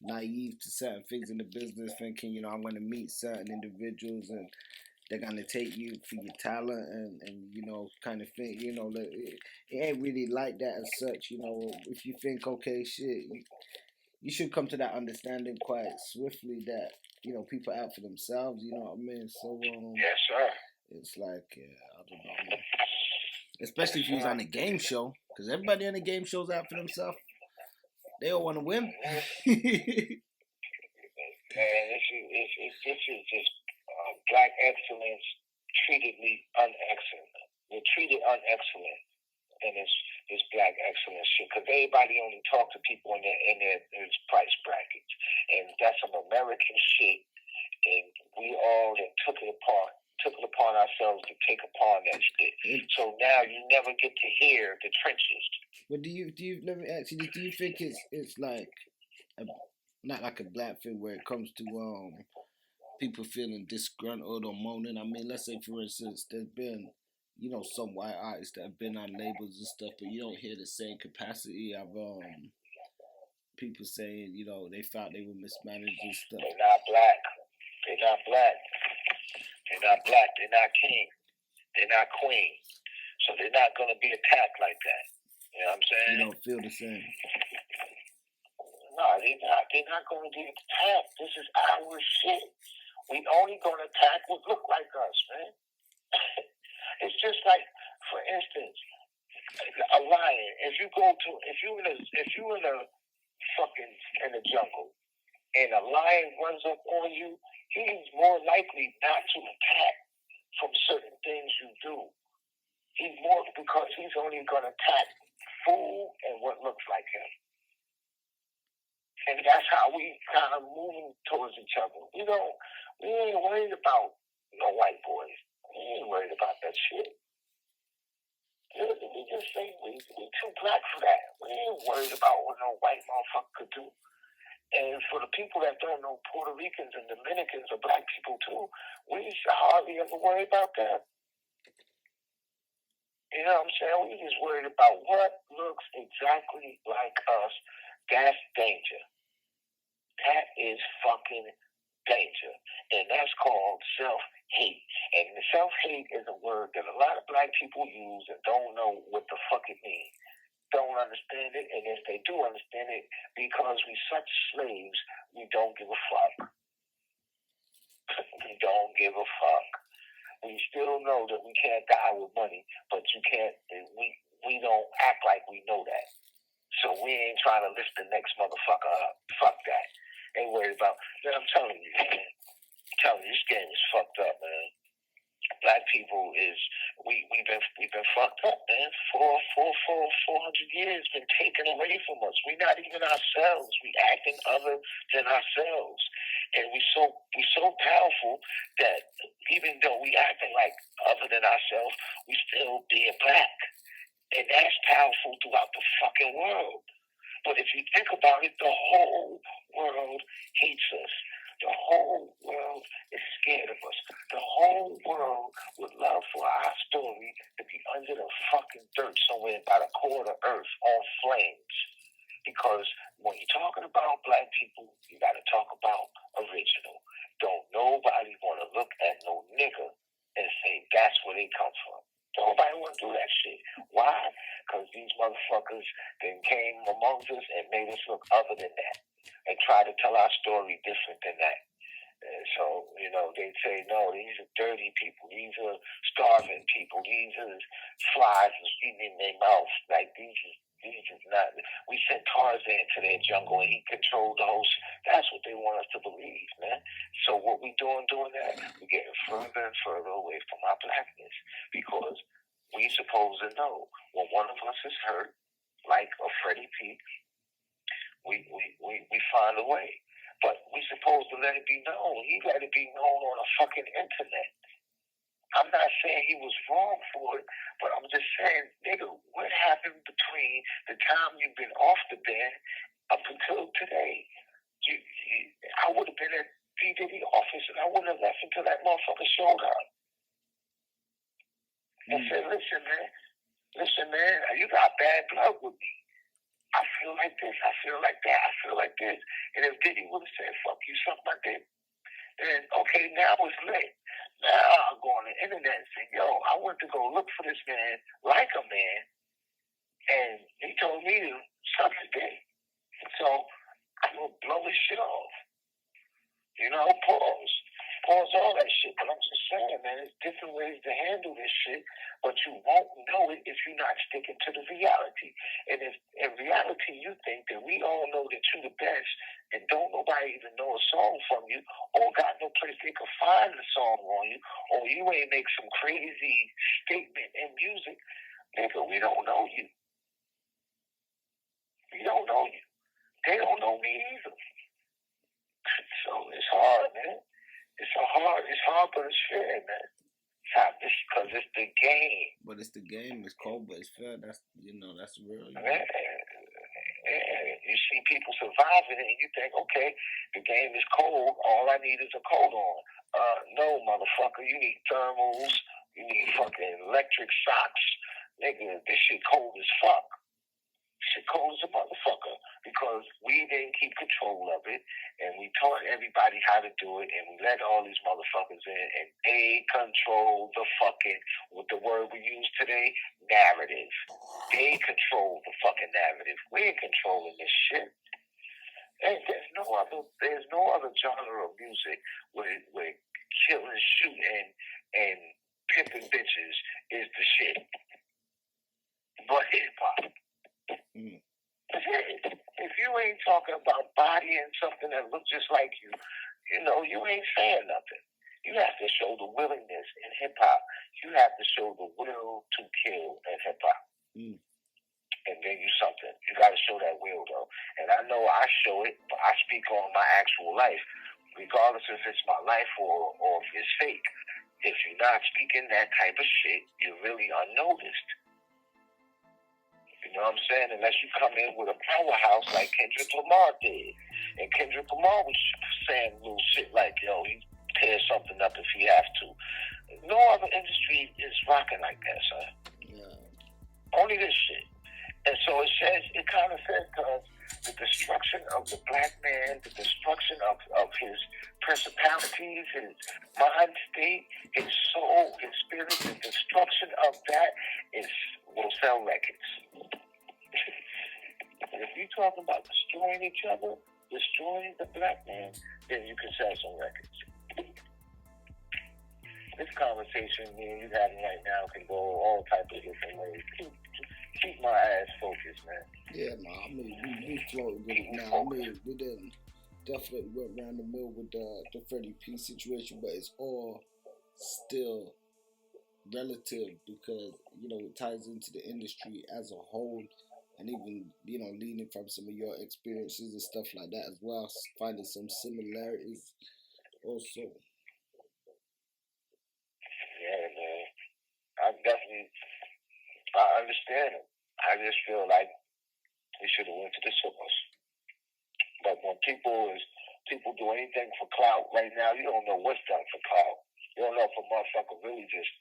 naive to certain things in the business, thinking, I'm going to meet certain individuals and they're going to take you for your talent and kind of thing, it ain't really like that as such, if you think, okay, shit, you should come to that understanding quite swiftly that, people out for themselves, you know what I mean? So, yes, sir. It's like, I don't know. Especially if he's on a game show, because everybody on the game show's out for themselves. They all want to win. Man, this is just black excellence treated me unexcellent. We're treated unexcellent in this black excellence shit, because everybody only talk to people in their price brackets, and that's some American shit. And we all that took it upon ourselves to take upon that shit. So now you never get to hear the trenches. But do you let me ask you, do you think it's like not like a black thing where it comes to people feeling disgruntled or moaning? I mean, let's say for instance there's been some white artists that have been on labels and stuff, but you don't hear the same capacity of people saying they thought they were mismanaged and stuff. They're not black. They're not black. They're not black. They're not king. They're not queen. So they're not going to be attacked like that. You know what I'm saying? You don't feel the same. No, They're not going to get attacked. This is our shit. We only going to attack what look like us, man. It's just like, for instance, a lion. If you in a fucking in the jungle, and a lion runs up on you, he's more likely not to attack from certain things you do. He's more because he's only going to attack food and what looks like him. And that's how we kind of moving towards each other. We ain't worried about no white boys. We ain't worried about that shit. We just say we too black for that. We ain't worried about what no white motherfucker could do. And for the people that don't know, Puerto Ricans and Dominicans are black people too. We hardly ever worry about that. You know what I'm saying? We just worried about what looks exactly like us. That's danger. That is fucking danger. And that's called self-hate. And the self-hate is a word that a lot of black people use and don't know what the fuck it means. Don't understand it, and if they do understand it, because we such slaves, we don't give a fuck. We don't give a fuck. We still know that we can't die with money, but you can't. We don't act like we know that. So we ain't trying to lift the next motherfucker up. Fuck that. Ain't worried about. Man, I'm telling you, man. I'm telling you, this game is fucked up, man. Black people we've been fucked up, man. For 400 years, been taken away from us. We're not even ourselves. We acting other than ourselves, and we so powerful that even though we acting like other than ourselves, we still being black, and that's powerful throughout the fucking world. But if you think about it, the whole world hates us. The whole world is scared of us. The whole world would love for our story to be under the fucking dirt somewhere by the core of the earth on flames. Because when you're talking about black people, you got to talk about original. Don't nobody want to look at no nigga and say that's where they come from. Nobody want to do that shit. Why? Because these motherfuckers then came amongst us and made us look other than that. And try to tell our story different than that. And so, they say, no, these are dirty people. These are starving people. These are flies eating in their mouth. Like, these is not. We sent Tarzan to their jungle and he controlled the whole shit. That's what they want us to believe, man. So what we doing that, we're getting further and further away from our blackness because we supposed to know when one of us is hurt, like a Freddy P, we find a way. But we supposed to let it be known. He let it be known on the fucking internet. I'm not saying he was wrong for it, but I'm just saying, nigga, what happened between the time you've been off the bed up until today? I would have been at Diddy office and I wouldn't have left until that motherfucker showed up. And said, listen, man, you got bad blood with me. I feel like this, I feel like that, I feel like this. And if Diddy would have said, fuck you, suck my dick, then okay, now it's lit. Now I'll go on the internet and say, yo, I went to go look for this man like a man, and he told me to suck his dick. So I'm going to blow his shit off. Pause all that shit. But I'm just saying, man, there's different ways to handle this shit, but you won't know it if you're not sticking to the reality. And if in reality you think that we all know that you're the best and don't nobody even know a song from you or got no place they can find the song on you or you ain't make some crazy statement in music, nigga, we don't know you. We don't know you. They don't know me either. So it's hard, man. It's hard, but it's fair, man. Because it's the game. But it's the game. It's cold, but it's fair. That's real. Man, you see people surviving it, and you think, okay, the game is cold. All I need is a coat on. No, motherfucker. You need thermals. You need fucking electric shocks. Nigga, this shit cold as fuck. Shit cold as a motherfucker because we didn't keep control of it and we taught everybody how to do it and we let all these motherfuckers in and they control the fucking, with the word we use today, narrative. They control the fucking narrative. We ain't controlling this shit. And there's no other genre of music where killing, shooting, and pimping bitches is the shit. But hip hop. Mm. If you ain't talking about bodying something that looks just like you, you ain't saying nothing. You have to show the willingness in hip hop. You have to show the will to kill in hip hop. Mm. And then you something. You got to show that will, though. And I know I show it, but I speak on my actual life, regardless if it's my life or if it's fake. If you're not speaking that type of shit, you're really unnoticed. You know what I'm saying? Unless you come in with a powerhouse like Kendrick Lamar did. And Kendrick Lamar was saying little shit like, yo, he tear something up if he have to. No other industry is rocking like that, son. Yeah. Only this shit. And so it kind of says to us, the destruction of the black man, the destruction of his personalities, his mind state, his soul, his spirit, the destruction of that will sell records. If you're talking about destroying each other, destroying the black man, then you can sell some records. This conversation me and you having right now can go all types of different ways. Keep my ass focused, man. Yeah, man. I mean, we floated with it now. I mean, we didn't definitely went around the mill with the Freddy P situation, but it's all still relative because it ties into the industry as a whole, and even leaning from some of your experiences and stuff like that as well, finding some similarities also. Yeah, man. I understand it. I just feel like we should have went to the source. But when people do anything for clout right now, you don't know what's done for clout. You don't know if a motherfucker really just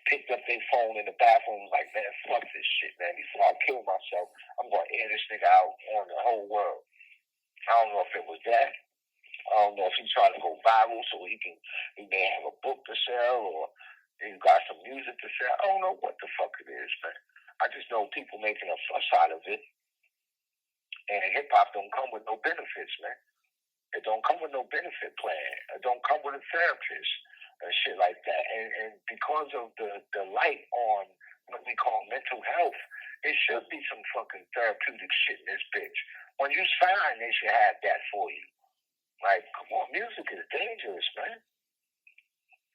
picked up their phone in the bathroom like, man, fuck this shit, man. Before I kill myself, I'm going to air this nigga out on the whole world. I don't know if it was that. I don't know if he's trying to go viral so he may have a book to sell or he got some music to sell. I don't know what the fuck it is, man. I just know people making a fuss out of it. And hip hop don't come with no benefits, man. It don't come with no benefit plan. It don't come with a therapist and shit like that. And because of the light on what we call mental health, it should be some fucking therapeutic shit in this bitch. When you sign, they should have that for you. Like, come on, music is dangerous, man.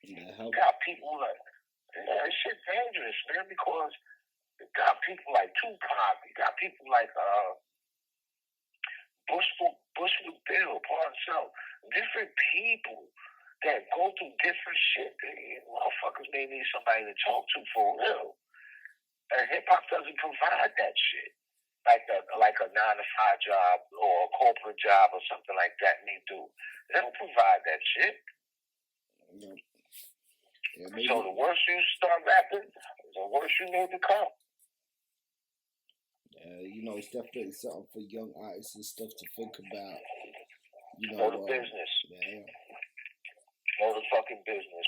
Yeah, you got people like, it's shit dangerous, man, because you got people like Tupac, you got people like Bushwick Bill, Parcell, different people that go through different shit. Motherfuckers may need somebody to talk to for real. And hip hop doesn't provide that shit. Like a 9-to-5 job or a corporate job or something like that may do. They don't provide that shit. Yeah. Yeah, so the worse you start rapping, the worse you need to become. It's definitely something for young artists and stuff to think about. Know the business. Yeah. Know the fucking business,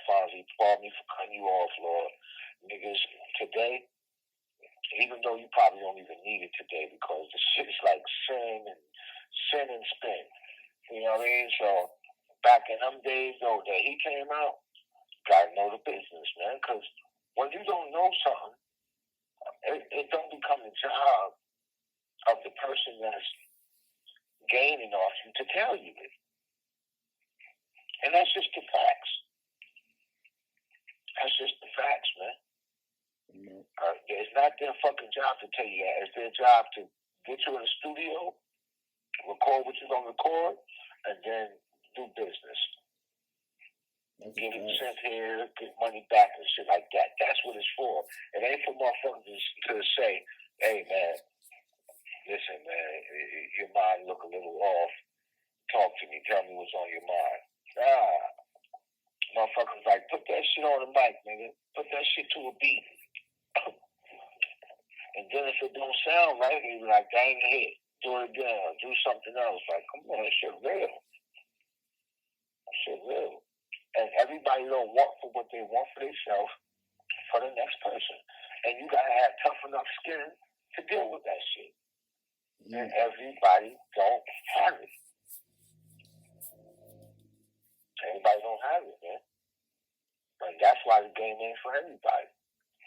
Fonzie. Pardon me for cutting you off, Lord. Niggas, today, even though you probably don't even need it today because the shit is like sin and spin. You know what I mean? So back in them days, though, that he came out, gotta know the business, man. Because when you don't know something, it don't become the job of the person that's gaining off you to tell you it. And that's just the facts. That's just the facts, man. It's not their fucking job to tell you that. It's their job to get you in the studio, record what you're going to record, and then do business. Get it sent here, get money back and shit like that. That's what it's for. It ain't for motherfuckers to say, hey, man, listen, man, your mind look a little off. Talk to me. Tell me what's on your mind. Motherfuckers like, put that shit on the mic, nigga. Put that shit to a beat. And then if it don't sound right, you be like, dang it, do it again, or do something else. Like, come on, that shit real. That shit real. And everybody don't want for what they want for themselves for the next person. And you gotta have tough enough skin to deal with that shit. And everybody don't have it. Everybody don't have it, man. And that's why the game ain't for everybody,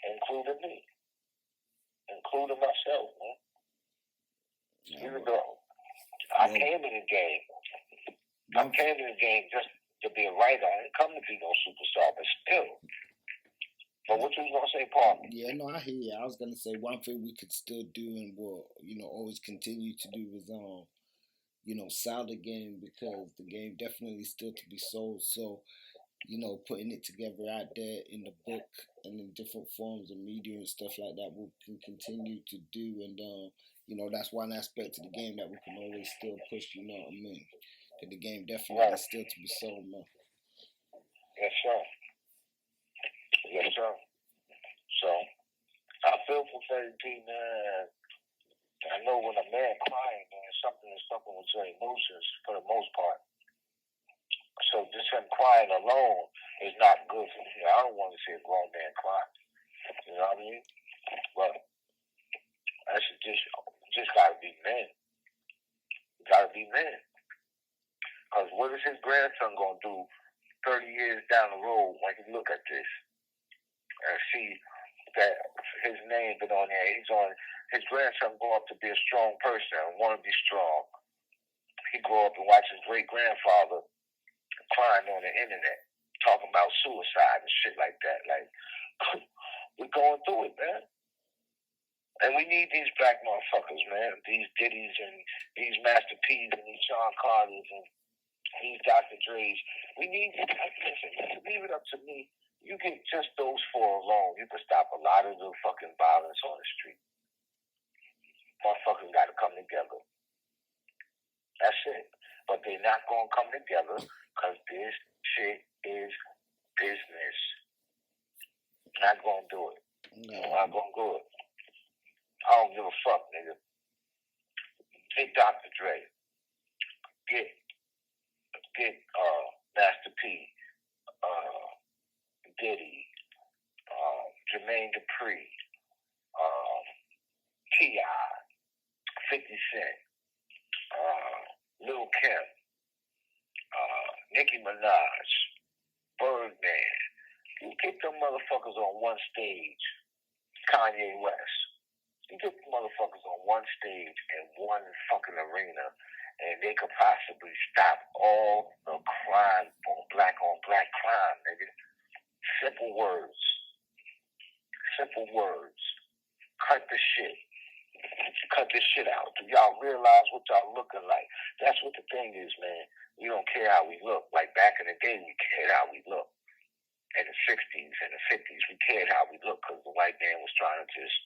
including me, including myself, man. Even though I came in the game, just to be a writer. I didn't come to be no superstar, but still. But what you was gonna say, Paul? Yeah, no, I hear you. I was gonna say one thing we could still do and will, always continue to do is sell the game, because the game definitely still to be sold. So, putting it together out there in the book and in different forms of media and stuff like that, we can continue to do. And that's one aspect of the game that we can always still push. You know what I mean? Because the game definitely still to be sold, man. Yes, sir. Yes, sir. So I feel for Freddy P, man. I know when a man crying, man, something is fucking with your emotions for the most part. So just him crying alone is not good for me. I don't want to see a grown man cry. You know what I mean? But that's just gotta be men. Gotta be men. Because what is his grandson gonna do 30 years down the road when he look at this and see that his name been on there? His grandson grow up to be a strong person and want to be strong. He grow up and watch his great grandfather crying on the internet, talking about suicide and shit like that. Like, we're going through it, man. And we need these black motherfuckers, man. These Diddys and these Master P's and these Sean Carters and these Dr. Dre's. We need, listen, leave it up to me. You get just those four alone, you can stop a lot of the fucking violence on the street. Motherfuckers got to come together. That's it. But they're not going to come together because this shit is business. Not going to do it. Not going to do it. I don't give a fuck, nigga. Get Dr. Dre. Get Master P. Diddy. Jermaine Dupri. T.I. 50 Cent. Lil Kim. Nicki Minaj. Birdman. You get them motherfuckers on one stage. Kanye West. You get the motherfuckers on one stage in one fucking arena, and they could possibly stop all the crime on black crime, nigga. Simple words. Simple words. Cut the shit. Cut this shit out. Do y'all realize what y'all looking like? That's what the thing is, man. We don't care how we look. Like back in the day, we cared how we look. In the 60s and the 50s, we cared how we look because the white man was trying to just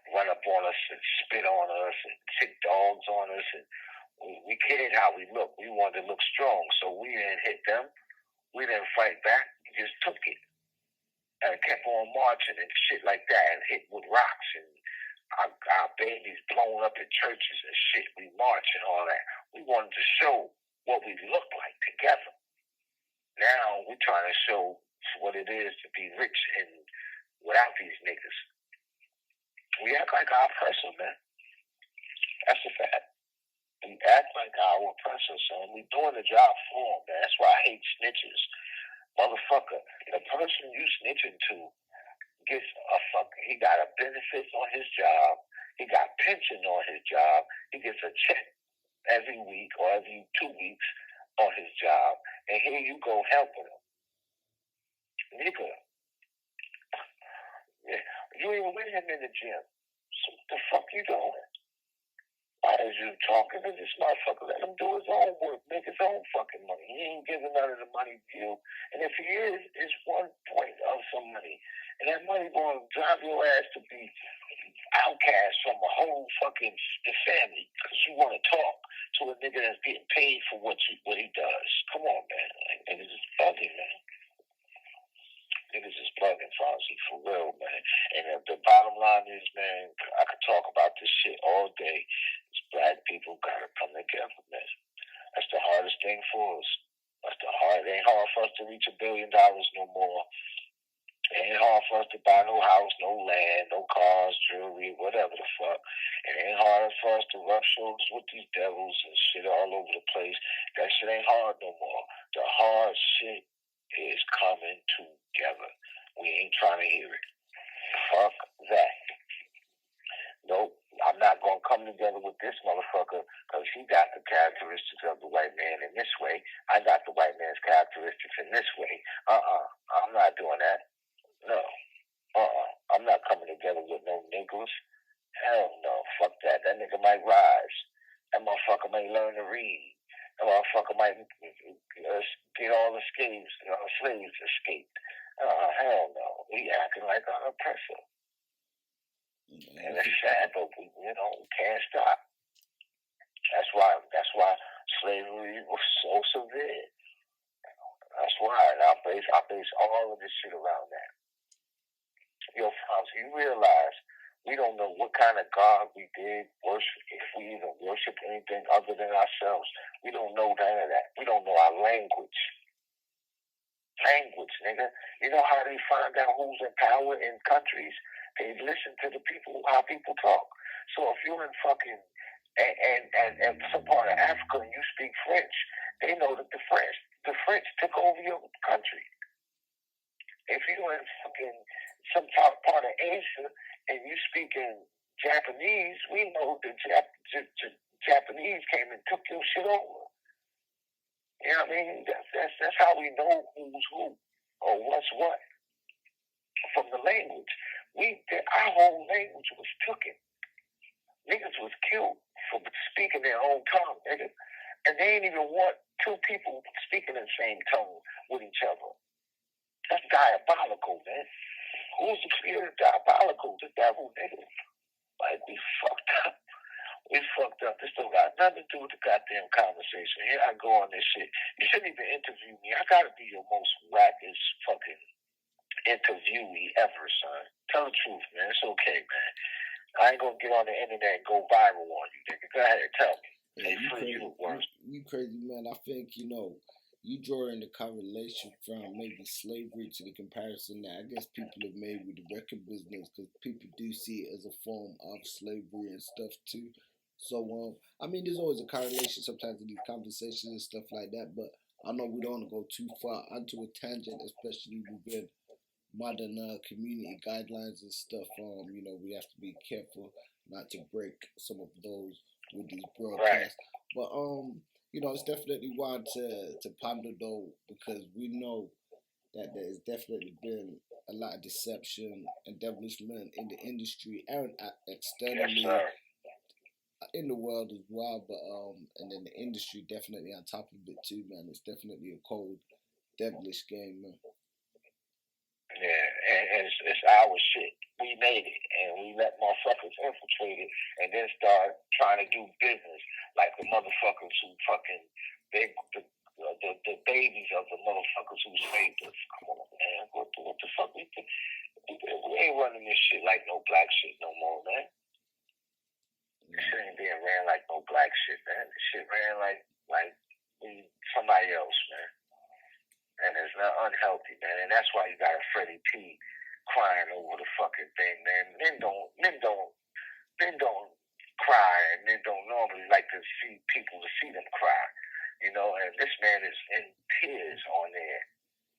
run up on us and spit on us and sick dogs on us. And we cared how we look. We wanted to look strong. So we didn't hit them. We didn't fight back. We just took it. And kept on marching and shit like that and hit with rocks and our babies blown up in churches and shit. We march and all that. We wanted to show what we look like together. Now we're trying to show what it is to be rich and without these niggas. We act like our oppressor, man. That's a fact. We act like our oppressor, son. We doing the job for them, man. That's why I hate snitches. Motherfucker, the person you snitching to gets he got a benefits on his job. He got pension on his job. He gets a check every week or every 2 weeks on his job. And here you go helping him. Nigga. You ain't with him in the gym. So what the fuck you doing? Why is you talking to this motherfucker? Let him do his own work, make his own fucking money. He ain't giving none of the money to you. And if he is, it's 1 point of some money. And that money going to drive your ass to be outcast from a whole fucking family because you want to talk to a nigga that's getting paid for what he does. Come on, man. Like, niggas is bugging, man. Niggas is bugging, Fonzie, for real, man. And the bottom line is, man, I could talk about this shit all day. It's black people gotta come together, man. That's the hardest thing for us. It ain't hard for us to reach $1 billion no more. It ain't hard for us to buy no house, no land, no cars, jewelry, whatever the fuck. It ain't hard for us to rub shoulders with these devils and shit all over the place. That shit ain't hard no more. The hard shit is coming together. We ain't trying to hear it. Fuck that. Nope. I'm not going to come together with this motherfucker because he got the characteristics of the white man in this way. I got the white man's characteristics in this way. I'm not doing that. No. I'm not coming together with no niggas. Hell no. Fuck that. That nigga might rise. That motherfucker might learn to read. That motherfucker might get all the slaves escaped. Hell no. We acting like an oppressor. And it's sad, but we can't stop. That's why slavery was so severe. That's why. And I base all of this shit around that. Yo, Franz, you realize we don't know what kind of God we did worship, if we even worship anything other than ourselves. We don't know none of that. We don't know our language. Language, nigga. You know how they find out who's in power in countries? They listen to the people, how people talk. So if you're in fucking and some part of Africa and you speak French, they know that the French took over your country. If you're in fucking some part of Asia and you speak in Japanese, we know that Japanese came and took your shit over. You know what I mean? That's how we know who's who or what's what from the language. Our whole language was taken. Niggas was killed for speaking their own tongue, nigga. And they ain't even want two people speaking the same tongue with each other. That's diabolical, man. Who's the creator of diabolical? The devil, nigga. Like, we fucked up. We fucked up. This don't got nothing to do with the goddamn conversation. Here I go on this shit. You shouldn't even interview me. I gotta be your most wackest fucking interviewee ever, son. Tell the truth, man. It's okay, man. I ain't gonna get on the internet and go viral on you, nigga. Go ahead and tell me. Yeah, you crazy, man. I think, you draw in the correlation from maybe slavery to the comparison that I guess people have made with the record business, because people do see it as a form of slavery and stuff too. So, there's always a correlation sometimes in these conversations and stuff like that, but I know we don't want to go too far onto a tangent, especially within modern community guidelines and stuff. We have to be careful not to break some of those with these broadcasts. But it's definitely wild to ponder though, because we know that there's definitely been a lot of deception and devilishment in the industry and externally in the world as well. But and then the industry definitely on top of it too, man. It's definitely a cold, devilish game, man. Yeah, and it's our shit. We made it, and we let motherfuckers infiltrate it, and then start trying to do business like the motherfuckers who fucking the babies of the motherfuckers who saved us. Come on, man. What the fuck? We ain't running this shit like no black shit no more, man. This shit ain't being ran like no black shit, man. This shit ran like somebody else, man. And it's not unhealthy, man. And that's why you got a Freddy P crying over the fucking thing, man. Men don't cry, and men don't normally like to see people to see them cry, and this man is in tears on there.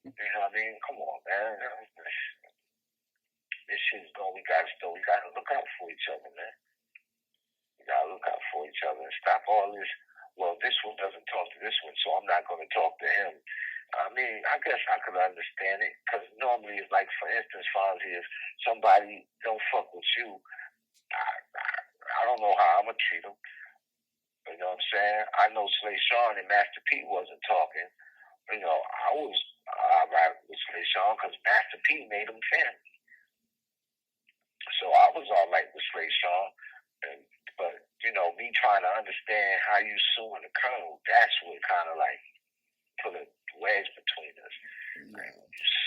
You know what I mean? Come on, man. This shit's going. We gotta look out for each other, man. We gotta look out for each other and stop all this. Well, this one doesn't talk to this one, so I'm not going to talk to him. I guess I could understand it, because normally, like, for instance, Fonzie, if somebody don't fuck with you, I don't know how I'm going to treat them. You know what I'm saying? I know Slay Sean and Master P wasn't talking. I was all right with Slay Sean because Master P made them family. So I was all right with Slay Sean. But, me trying to understand how you suing the Colonel, that's what kind of, like, put a wedge between us. Like,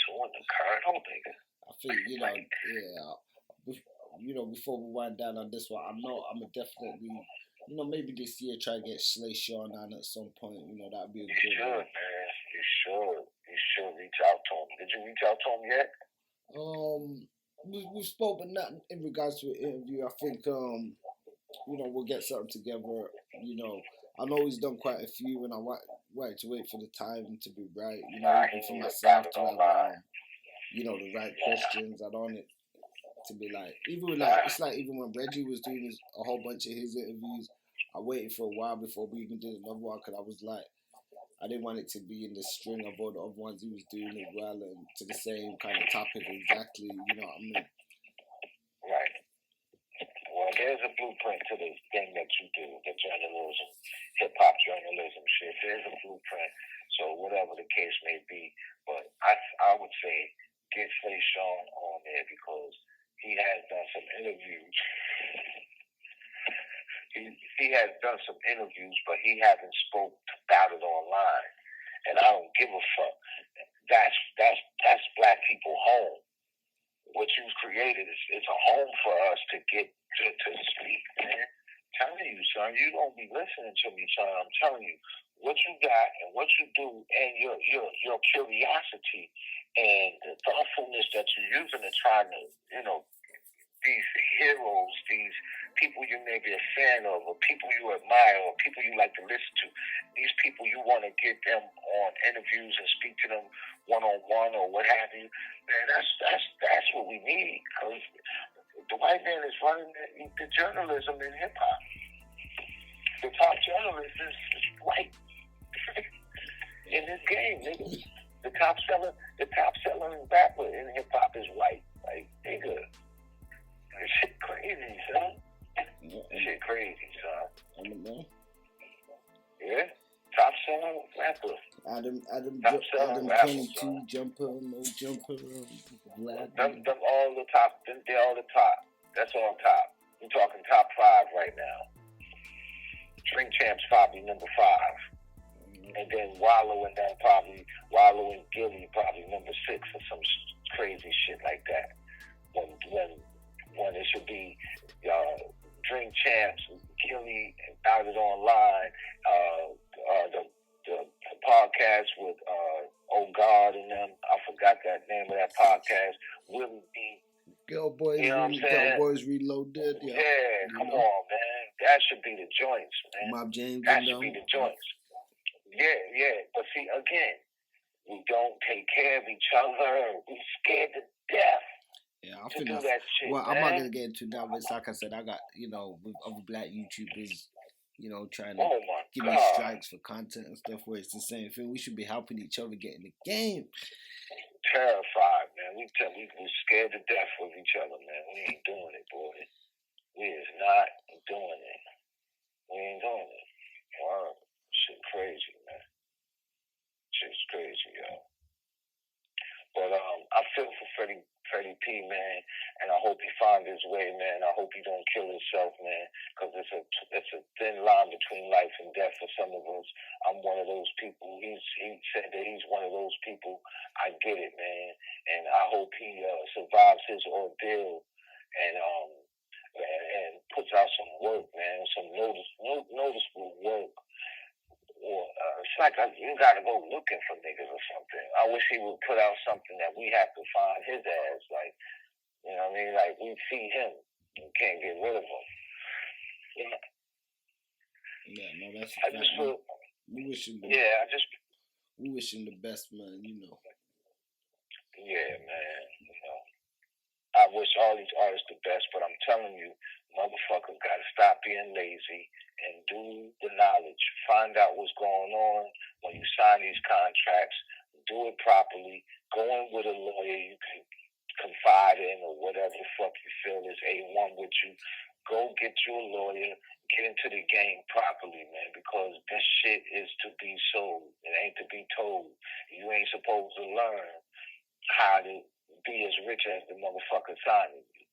suing the Colonel, nigga. I think, before we wind down on this one, I know I'm definitely, maybe this year try to get Slay Sean on at some point. That'd be a good one. Man. You should reach out to him. Did you reach out to him yet? We spoke, but not in regards to an interview. I think we'll get something together. I know he's done quite a few, and I wanted to wait for the time to be right. Nah, Even he for needs to myself battle to have, online. the right questions. I don't want it to be like, it's like even when Reggie was doing a whole bunch of his interviews, I waited for a while before we even did another one because I was like, I didn't want it to be in the string of all the other ones he was doing as well and to the same kind of topic exactly. You know what I mean? Right. Well, there's a blueprint to this thing that you do, the journalism, hip hop journalism shit. There's a blueprint. So whatever the case may be, but I would say get Slay Sean on there because he has done some interviews. He has done some interviews, but he hasn't spoke about it online, and I don't give a fuck. That's black people home. What you've created is a home for us to get to speak, man. I'm telling you, son, you don't be listening to me, son. I'm telling you what you got and what you do, and your curiosity and the thoughtfulness that you're using to try to, these heroes, these people you may be a fan of, or people you admire, or people you like to listen to. These people you want to get them on interviews and speak to them one on one or what have you. Man, that's what we need because the white man is running the journalism in hip hop. The top journalist is white in this game, nigga. The top selling rapper in hip hop is white. Like, nigga. This shit crazy, son. This shit crazy, son. I don't know. Yeah? Top selling rapper. Adam 22, jumper, no jumper, Vlad. Them all the top. They're all the top. That's all top. We're talking top 5 right now. Drink Champs probably number 5. And then Wallow and Gilly probably number 6 or some crazy shit like that. When it should be Drink Champs, Gilly, and Bout It Online, the podcast with Oh God and them. I forgot that name of that podcast. Willie B. Girl Boys Reloaded. Yeah, come on, man. That should be the joints, man. Mob James. That should be the joints. Yeah. But see, again, we don't take care of each other. We scared to death. Yeah, I think that's, shit, well, man. I'm not gonna get into that, but like I said, I got with other black YouTubers, trying to give me strikes for content and stuff. Where it's the same thing. We should be helping each other get in the game. Terrified, man. We scared to death of each other, man. We ain't doing it, boy. We is not doing it. We ain't doing it. Wow, shit crazy, man. Shit's crazy, yo. But I feel for Freddie P, man, and I hope he finds his way, man. I hope he don't kill himself, man, because it's a thin line between life and death for some of us. I'm one of those people. He said that he's one of those people. I get it, man, and I hope he survives his ordeal and puts out some work, man, some noticeable work. It's like you gotta go looking for niggas or something. I wish he would put out something that we have to find his ass. Like, you know what I mean? Like, we see him and can't get rid of him. Yeah. Yeah, no, that's I just feel. We wish him the best, man. Yeah, man. I wish all these artists the best, but I'm telling you, motherfuckers gotta stop being lazy and do the knowledge. Find out what's going on when you sign these contracts. Do it properly. Go in with a lawyer you can confide in or whatever the fuck you feel is A1 with you. Go get you a lawyer. Get into the game properly, man, because this shit is to be sold. It ain't to be told. You ain't supposed to learn how to be as rich as the motherfucker signing you.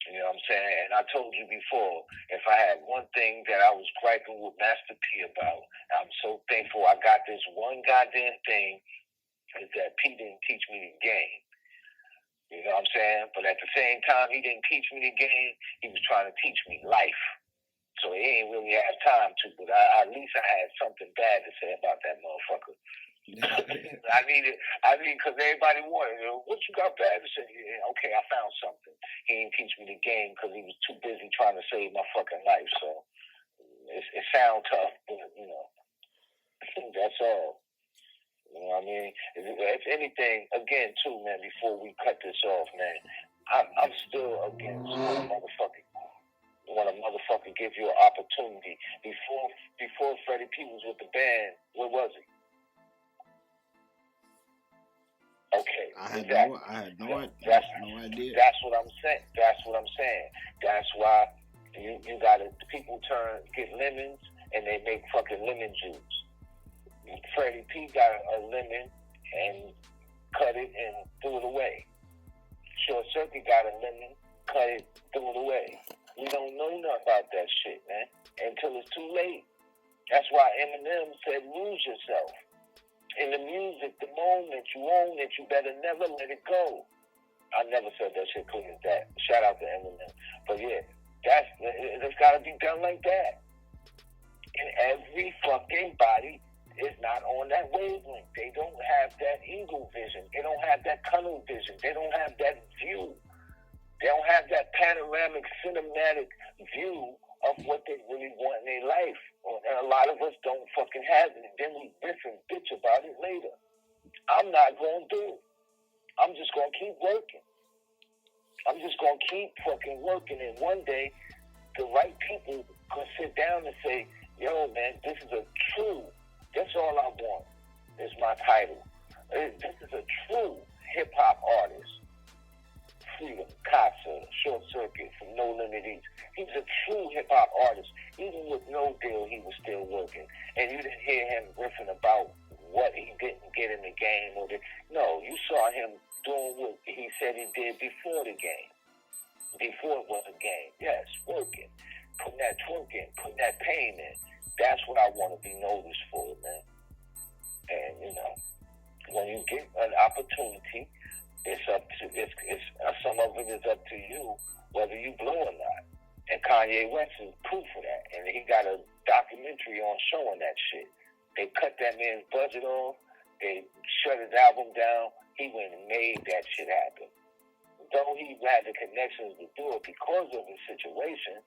You know what I'm saying? And I told you before, if I had one thing that I was griping with Master P about, I'm so thankful I got this one goddamn thing, is that P didn't teach me the game. You know what I'm saying? But at the same time, he didn't teach me the game. He was trying to teach me life. So he ain't really have time to, but at least I had something bad to say about that motherfucker. I mean, because everybody wanted it. What you got bad? I said, yeah, okay, I found something. He didn't teach me the game because he was too busy trying to save my fucking life. So it sounds tough, but, that's all. You know what I mean? If anything, again, too, man, before we cut this off, man, I'm still against when a motherfucker give you an opportunity. Before Freddie P was with the band, where was he? Okay, I had no idea. That's what I'm saying. That's why you gotta people get lemons and they make fucking lemon juice. Freddie P got a lemon and cut it and threw it away. Short Circuit got a lemon, cut it, threw it away. We don't know nothing about that shit, man, until it's too late. That's why Eminem said, lose yourself. In the music, the moment you own it, you better never let it go. I never said that shit clean as that. Shout out to Eminem. But yeah, it's got to be done like that. And every fucking body is not on that wavelength. They don't have that eagle vision. They don't have that tunnel vision. They don't have that view. They don't have that panoramic, cinematic view of what they really want in their life. And a lot of us don't fucking have it. And then we biff and bitch about it later. I'm not going to do it. I'm just going to keep working. I'm just going to keep fucking working. And one day, the right people could sit down and say, yo, man, this is a true, that's all I want, is my title. This is a true hip-hop artist. Freedom, Casa, Short Circuit, from No Limit East. He's a true hip-hop artist. Even with no deal, he was still working. And you didn't hear him riffing about what he didn't get in the game. No, you saw him doing what he said he did before the game. Before it was a game. Yes, working. Putting that twerk in, putting that pain in. That's what I want to be noticed for, man. And, when you get an opportunity, some of it is up to you whether you blow or not. And Kanye West is proof of that. And he got a documentary on showing that shit. They cut that man's budget off. They shut his album down. He went and made that shit happen. Though he had the connections to do it because of his situation,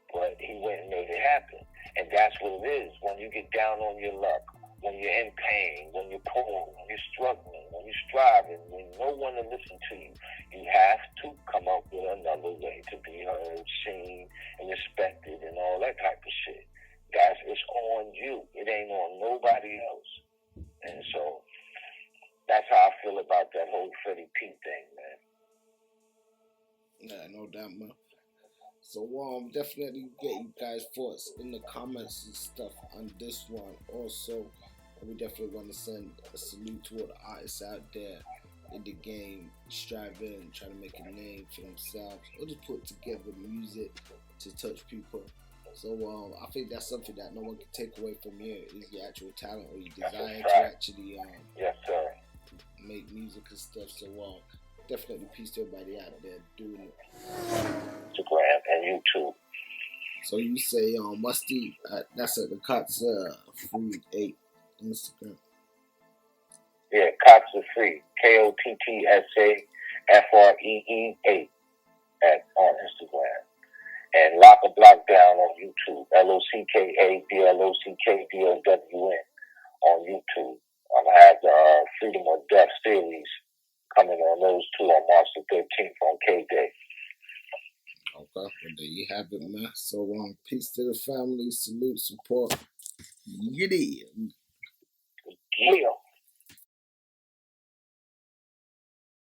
but he went and made it happen. And that's what it is. When you get down on your luck, when you're in pain, when you're poor, when you're struggling, when you're striving, when no one will listen to you, you have to come up with another way to be heard, seen, and respected, and all that type of shit. It's on you. It ain't on nobody else. And so that's how I feel about that whole Freddie P thing, man. Yeah, no doubt, man. So definitely get you guys' thoughts in the comments and stuff on this one. Also, we definitely want to send a salute to all the artists out there in the game, striving, trying to make a name for themselves, or just put together music to touch people. So I think that's something that no one can take away from you, is your actual talent or your desire to actually yes, sir, make music and stuff. So definitely peace to everybody out there doing it. Instagram and YouTube. So you say Musty, that's at the Cots Free 8 Instagram. Yeah, Cots Free, KOTTSA FREE 8 on Instagram. And Lock a Block Down on YouTube. LOCKABLOCKDOWN on YouTube. I have the Freedom or Death series coming on those two on March the 13th on K-Day. Okay, well there you have it, man. So peace to the family, salute, support. Diddy.